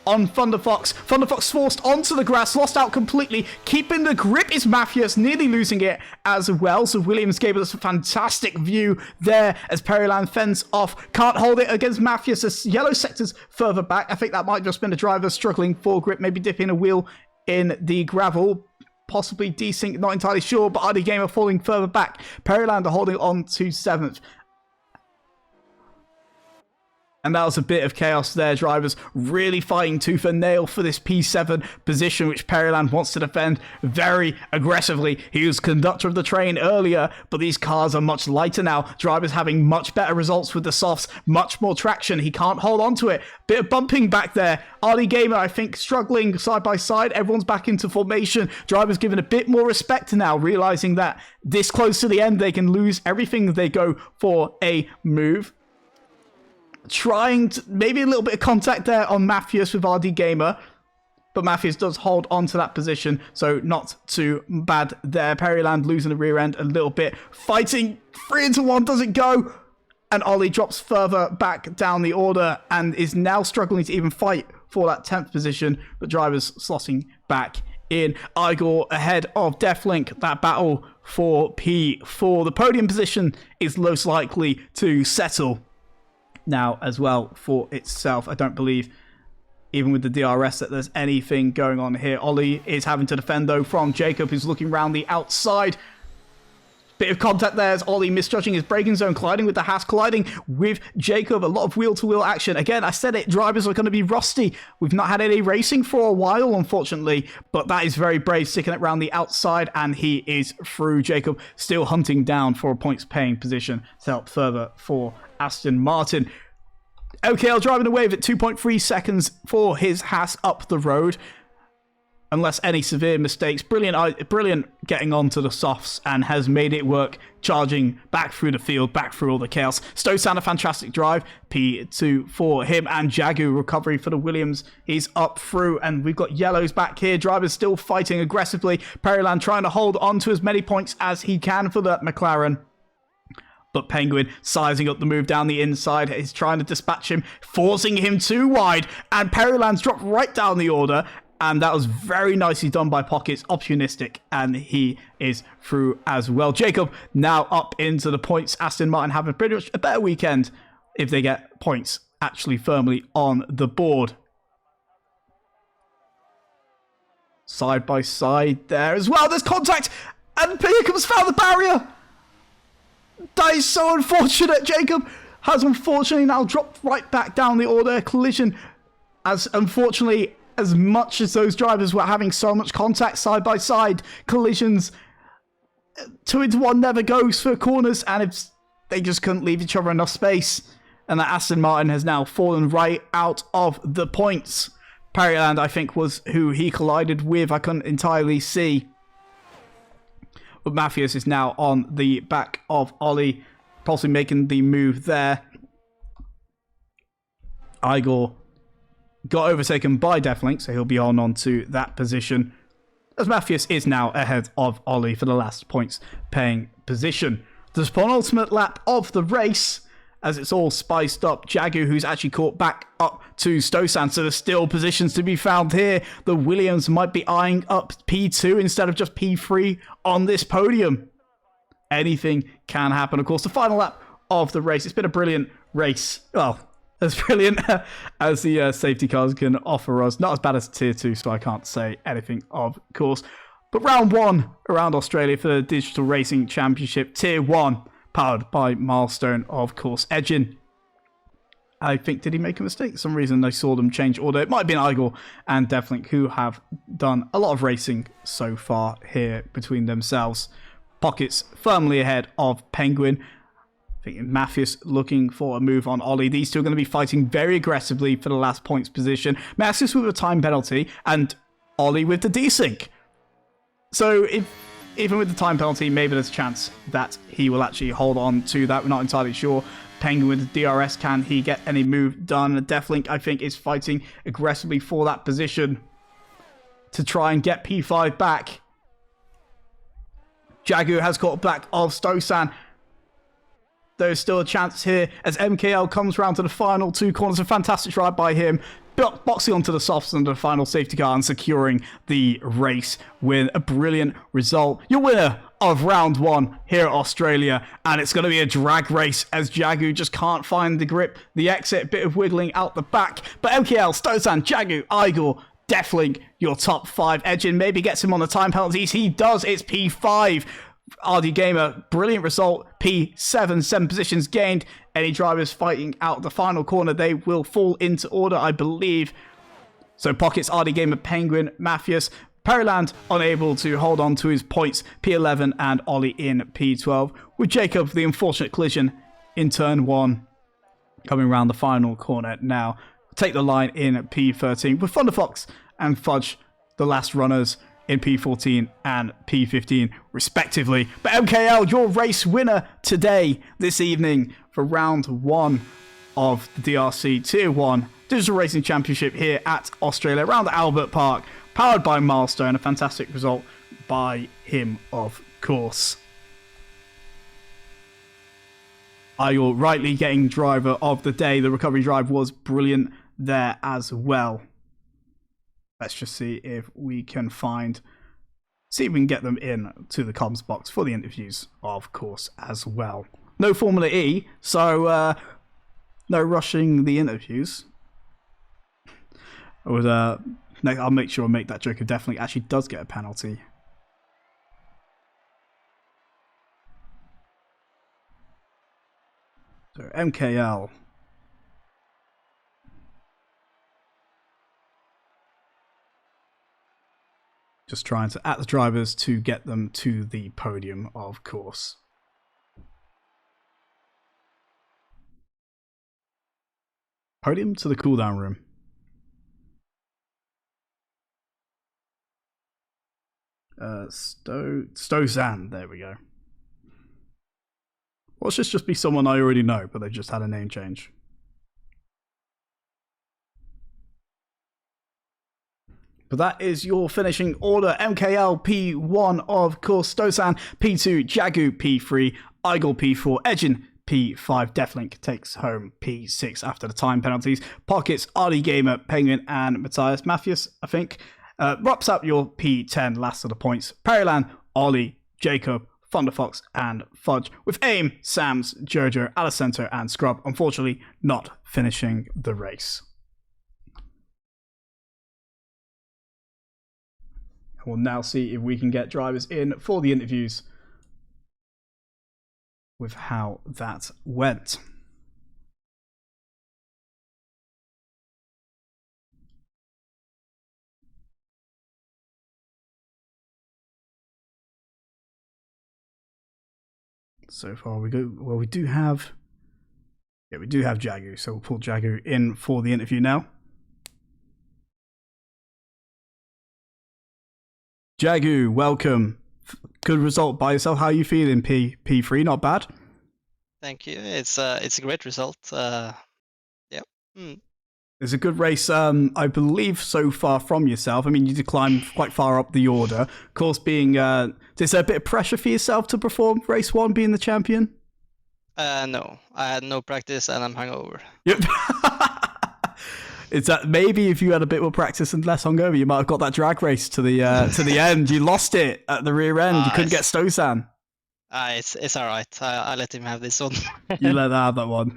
on Thunderfox. Thunderfox forced onto the grass, lost out completely. Keeping the grip is Matthias, nearly losing it as well. So Williams gave us a fantastic view there as Periland fends off. Can't hold it against Matthias as yellow sector's further back. I think that might just been a driver struggling for grip, maybe dipping a wheel in the gravel. possibly desync, not entirely sure, but RD Gamer falling further back. Perrylander holding on to 7th. And that was a bit of chaos there. Drivers really fighting tooth and nail for this P7 position, which Perryland wants to defend very aggressively. He was conductor of the train earlier, but these cars are much lighter now. Drivers having much better results with the softs, much more traction. He can't hold on to it. Bit of bumping back there. RD Gamer, I think, struggling side by side. Everyone's back into formation. Drivers given a bit more respect now, realizing that this close to the end, they can lose everything if they go for a move. Trying to, maybe a little bit of contact there on Matthews with RD Gamer, but Matthews does hold on to that position, so not too bad there. Perryland losing the rear end a little bit, fighting 3-1, doesn't go, and Ollie drops further back down the order and is now struggling to even fight for that 10th position, but drivers slotting back in. Igor ahead of Deathlink. That battle for P4, the podium position, is most likely to settle now as well for itself. I don't believe, even with the DRS, that there's anything going on here. Ollie is having to defend, though, from Jacob, who's looking around the outside. Bit of contact there as Ollie misjudging his braking zone, colliding with the Haas, colliding with Jacob. A lot of wheel-to-wheel action. Again, I said it, drivers are going to be rusty. We've not had any racing for a while, unfortunately, but that is very brave, sticking it around the outside, and he is through. Jacob still hunting down for a points-paying position to help further for Aston Martin. OKL driving away with 2.3 seconds for his Haas up the road. Unless any severe mistakes. Brilliant getting onto the softs and has made it work. Charging back through the field, back through all the chaos. Stosan, a fantastic drive. P2 for him, and Jagu recovery for the Williams. He's up through, and we've got yellows back here. Drivers still fighting aggressively. Perryland trying to hold on to as many points as he can for that McLaren. But Penguin sizing up the move down the inside. He's trying to dispatch him, forcing him too wide. And Perryland's dropped right down the order. And that was very nicely done by Pockets, opportunistic. And he is through as well. Jacob now up into the points. Aston Martin having pretty much a better weekend if they get points actually firmly on the board. Side by side there as well. There's contact. And here comes foul the barrier. That is so unfortunate. Jacob has unfortunately now dropped right back down the order. Collision, as unfortunately, as much as those drivers were having so much contact side by side, collisions 2-1 never goes for corners, and if they just couldn't leave each other enough space. And that Aston Martin has now fallen right out of the points. Perryland, I think, was who he collided with. I couldn't entirely see. But Matthews is now on the back of Ollie, possibly making the move there. Igor got overtaken by Deathlink, so he'll be on to that position. As Matthews is now ahead of Ollie for the last points paying position. The penultimate lap of the race, as it's all spiced up. Jagu, who's actually caught back up to Stosan, so there's still positions to be found here. The Williams might be eyeing up P2 instead of just P3 on this podium. Anything can happen. Of course, the final lap of the race. It's been a brilliant race. Well, as brilliant as the safety cars can offer us. Not as bad as Tier 2, so I can't say anything, of course. But round 1 around Australia for the Digital Racing Championship, Tier 1. Powered by Milestone, of course. Edgin, I think, did he make a mistake? For some reason I saw them change order. It might have been Igor and Deathlink, who have done a lot of racing so far here between themselves. Pockets firmly ahead of Penguin. I think Matthews looking for a move on Ollie. These two are going to be fighting very aggressively for the last points position. Matthews with a time penalty and Ollie with the desync. So even with the time penalty, maybe there's a chance that he will actually hold on to that. We're not entirely sure. Penguin with the DRS, can he get any move done? Deathlink, I think, is fighting aggressively for that position to try and get P5 back. Jagu has caught back of Stosan. There's still a chance here as MKL comes round to the final 2 corners. A fantastic ride by him. Boxing onto the softs under the final safety car and securing the race with a brilliant result. Your winner of round 1 here at Australia, and it's going to be a drag race as Jagu just can't find the grip, the exit, bit of wiggling out the back. But MKL, Stosan, Jagu, Igor, Deflink, your top 5. Edgin maybe gets him on the time penalties. He does. It's P5. RD Gamer, brilliant result. P7, 7 positions gained. Any drivers fighting out the final corner, they will fall into order, I believe. So Pockets, RD Gamer, Penguin, Mafius, Periland unable to hold on to his points. P11 and Ollie in P12. With Jacob, the unfortunate collision in turn 1. Coming around the final corner now. Take the line in P13 with Thunderfox and Fudge, the last runners in P14 and P15 respectively. But MKL, your race winner today, this evening, for round 1 of the DRC Tier 1 Digital Racing Championship here at Australia, around Albert Park, powered by Milestone. A fantastic result by him, of course. Are your rightly getting driver of the day? The recovery drive was brilliant there as well. Let's just see if we can see if we can get them in to the comms box for the interviews, of course, as well. No Formula E, so no rushing the interviews. I'll make sure I make that joke. It definitely actually does get a penalty. So MKL. Just trying to at the drivers to get them to the podium, of course. Podium to the cooldown room. Stozan, there we go. Watch this just be someone I already know, but they've just had a name change. But that is your finishing order. MKL P1, of course. Stozan P2, Jagu P3, Igel P4, Edgin P5. Deflink takes home P6 after the time penalties. Pockets, RD Gamer, Penguin, and Matthias Mafius, I think. Wraps up your P10, last of the points. Periland, Ollie, Jacob, Thunderfox, and Fudge. With AIM, Sams, Jojo, Alicento, and Scrub, unfortunately not finishing the race. We'll now see if we can get drivers in for the interviews with how that went. So far we go. Well, we do have Jagu, so we'll pull Jagu in for the interview now. Jagu, welcome. Good result by yourself. How are you feeling? P3, not bad. Thank you. It's a great result. Yeah. It's a good race, I believe, so far from yourself. I mean, you did climb quite far up the order. Of course, being is there a bit of pressure for yourself to perform race 1, being the champion? No, I had no practice and I'm hungover. Yep. Is that maybe if you had a bit more practice and less hungover, you might have got that drag race to the end. You lost it at the rear end. You couldn't get Stozan. It's all right. I let him have this one. You let him have that one.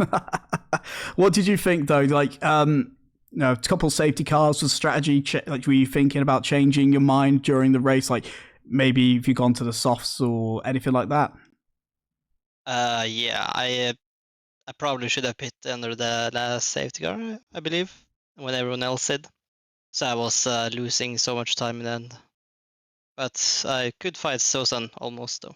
What did you think though? Like, a couple safety cars was strategy. Like, were you thinking about changing your mind during the race? Like, maybe if you've gone to the softs or anything like that. Yeah, I probably should have pit under the last safety car, I believe, when everyone else did. So I was losing so much time in the end. But I could fight Sosan almost though.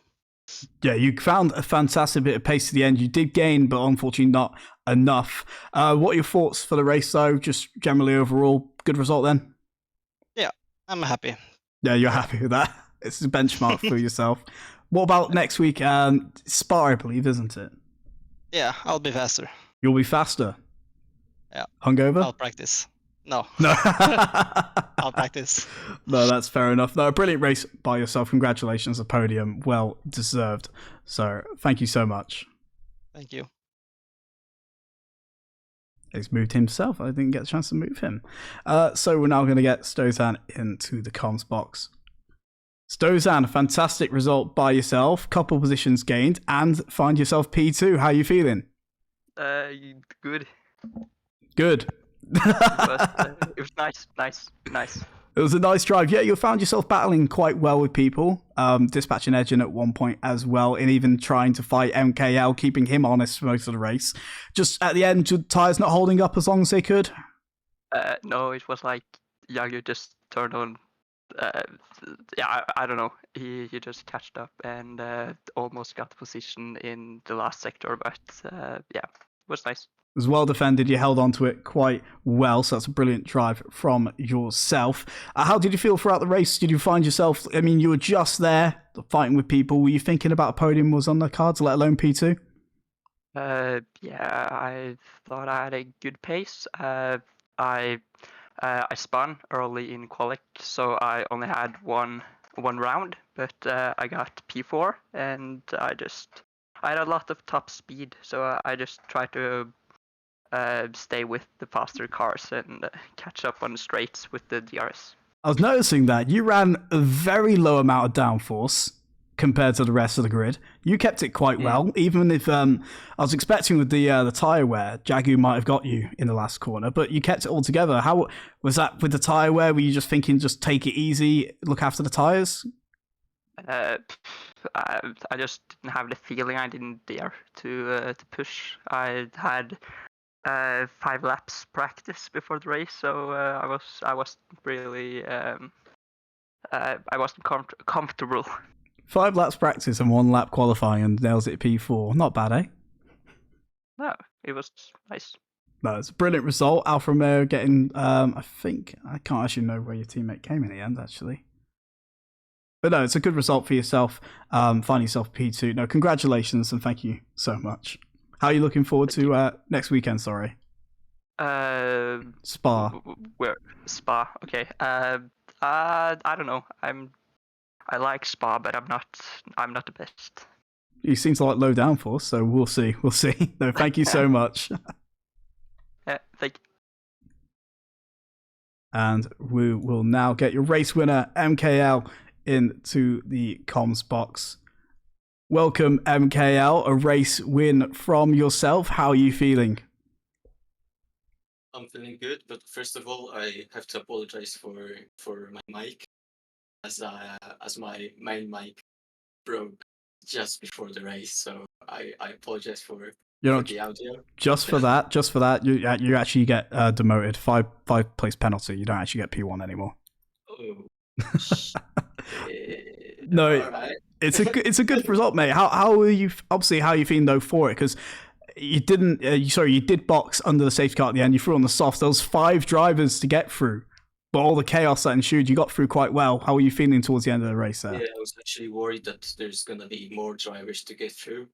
Yeah, you found a fantastic bit of pace to the end. You did gain, but unfortunately not enough. What are your thoughts for the race though? Just generally overall, good result then? Yeah, I'm happy. Yeah, you're happy with that. It's a benchmark for yourself. What about next week? Spa, I believe, isn't it? Yeah, I'll be faster. You'll be faster? Yeah. Hungover? I'll practice. No. I'll practice. No, that's fair enough. No, a brilliant race by yourself. Congratulations, a podium. Well deserved. So, thank you so much. Thank you. He's moved himself. I didn't get a chance to move him. So, we're now going to get Stozan into the comms box. Stozan, a fantastic result by yourself. Couple positions gained and find yourself P2. How are you feeling? Good. Good. It was nice. It was a nice drive. Yeah, you found yourself battling quite well with people, dispatching Edgen at one point as well, and even trying to fight MKL, keeping him honest for most of the race. Just at the end, your tyres not holding up as long as they could. No, it was like Yagu just turned on. Yeah, I don't know. He just catched up and almost got the position in the last sector, but yeah, it was nice. It was well defended. You held on to it quite well, so that's a brilliant drive from yourself. How did you feel throughout the race? Did you find yourself, I mean, you were just there fighting with people. Were you thinking about a podium was on the cards, let alone P2? Yeah, I thought I had a good pace. I spun early in quali, so I only had one round, but I got P4, and I had a lot of top speed, so I just tried to stay with the faster cars and catch up on the straights with the DRS. I was noticing that you ran a very low amount of downforce compared to the rest of the grid. You kept it quite well, even if I was expecting with the tyre wear, Jagu might have got you in the last corner, but you kept it all together. How was that with the tyre wear? Were you just thinking, just take it easy, look after the tyres? I just didn't have the feeling. I didn't dare to push. I had 5 laps practice before the race, so I wasn't really I wasn't comfortable. 5 laps practice and 1 lap qualifying and nails it P4. Not bad, eh? No, it was nice. No, it's a brilliant result. Alfa Romeo getting, I think, I can't actually know where your teammate came in the end, actually. But no, it's a good result for yourself, finding yourself P2. No, congratulations and thank you so much. How are you looking forward to next weekend, sorry? Spa. Where? Spa, okay. I don't know. I like Spa, but I'm not the best. You seem to like low downforce, so we'll see. We'll see. No, thank you so much. Thank you. And we will now get your race winner, MKL, into the comms box. Welcome, MKL. A race win from yourself. How are you feeling? I'm feeling good, but first of all, I have to apologize for my mic, as my main mic broke just before the race. So I apologize for the audio. Just for that, you actually get demoted. 5 place penalty. You don't actually get P1 anymore. Oh. No, right. it's a good result, mate. How are you? Obviously, how are you feeling though for it? Because you didn't. You did box under the safety car at the end. You threw on the soft. There was 5 drivers to get through, but all the chaos that ensued, you got through quite well. How are you feeling towards the end of the race there? Yeah, I was actually worried that there's gonna be more drivers to get through.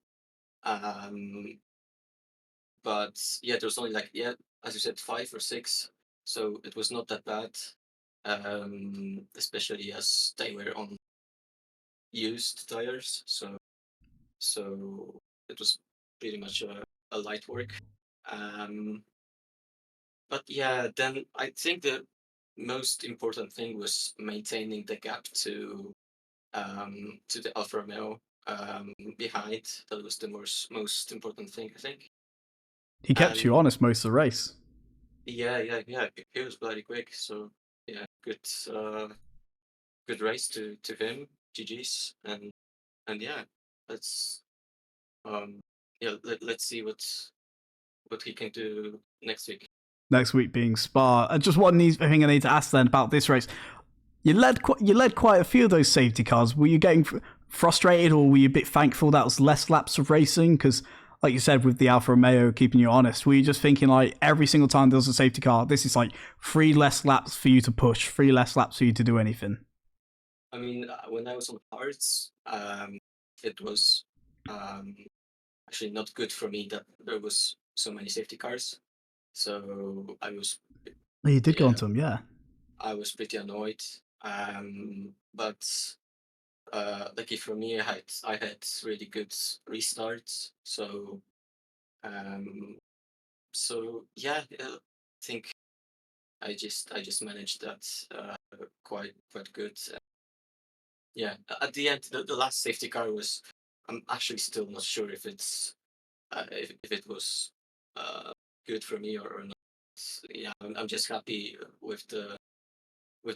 But yeah, there was only as you said, 5 or 6, so it was not that bad. Especially as they were on used tires, so it was pretty much a light work. But yeah, then I think the most important thing was maintaining the gap to the Alfa Romeo behind. That was the most important thing, I think. He kept you honest most of the race. Yeah. He was bloody quick. So yeah, good race to him. GG's, and yeah, let's let's see what he can do next week. Next week being Spa. And just one thing I need to ask then about this race. You led quite a few of those safety cars. Were you getting frustrated, or were you a bit thankful that was less laps of racing? Because, like you said, with the Alfa Romeo keeping you honest, were you just thinking like every single time there was a safety car, this is like 3 less laps for you to push, 3 less laps for you to do anything? I mean, when I was on hards, it was actually not good for me that there was so many safety cars. So I was. Oh, you did go onto them, yeah. I was pretty annoyed. But lucky for me, I had really good restarts. So yeah, I think I just managed that quite good. Yeah, at the end, the last safety car was. I'm actually still not sure if it's if it was good for me or not. yeah, I'm just happy with the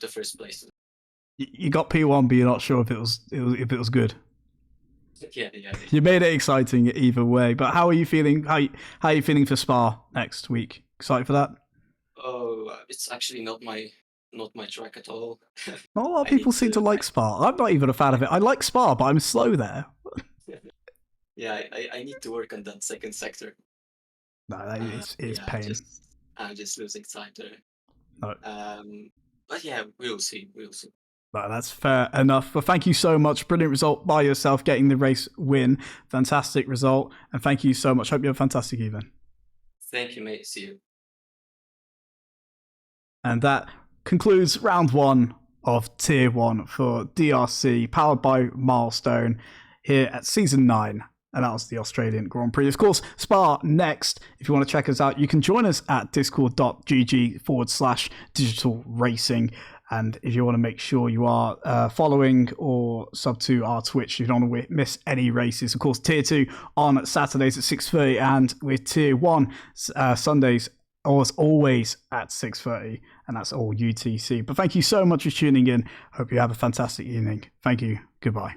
first place. You got P1, but you're not sure if it was good. Yeah. You made it exciting either way. But how are you feeling? How are you feeling for Spa next week? Excited for that? Oh, it's actually not my track at all. Not a lot of I people need seem to like Spa. I'm not even a fan of it. I like Spa, but I'm slow there. Yeah, I need to work on that second sector. No, that is yeah, pain. I'm just losing time there. No. But yeah, we'll see. No, that's fair enough. Well, thank you so much. Brilliant result by yourself, getting the race win. Fantastic result. And thank you so much. Hope you have a fantastic evening. Thank you, mate. See you. And that concludes round 1 of Tier 1 for DRC, powered by Milestone, here at Season 9. And that was the Australian Grand Prix. Of course, Spa next. If you want to check us out, you can join us at discord.gg/digital racing. And if you want to make sure you are following or sub to our Twitch, you don't want to miss any races. Of course, Tier 2 on Saturdays at 6:30, and with Tier 1 Sundays, as always, at 6:30, and that's all UTC. But thank you so much for tuning in. Hope you have a fantastic evening. Thank you. Goodbye.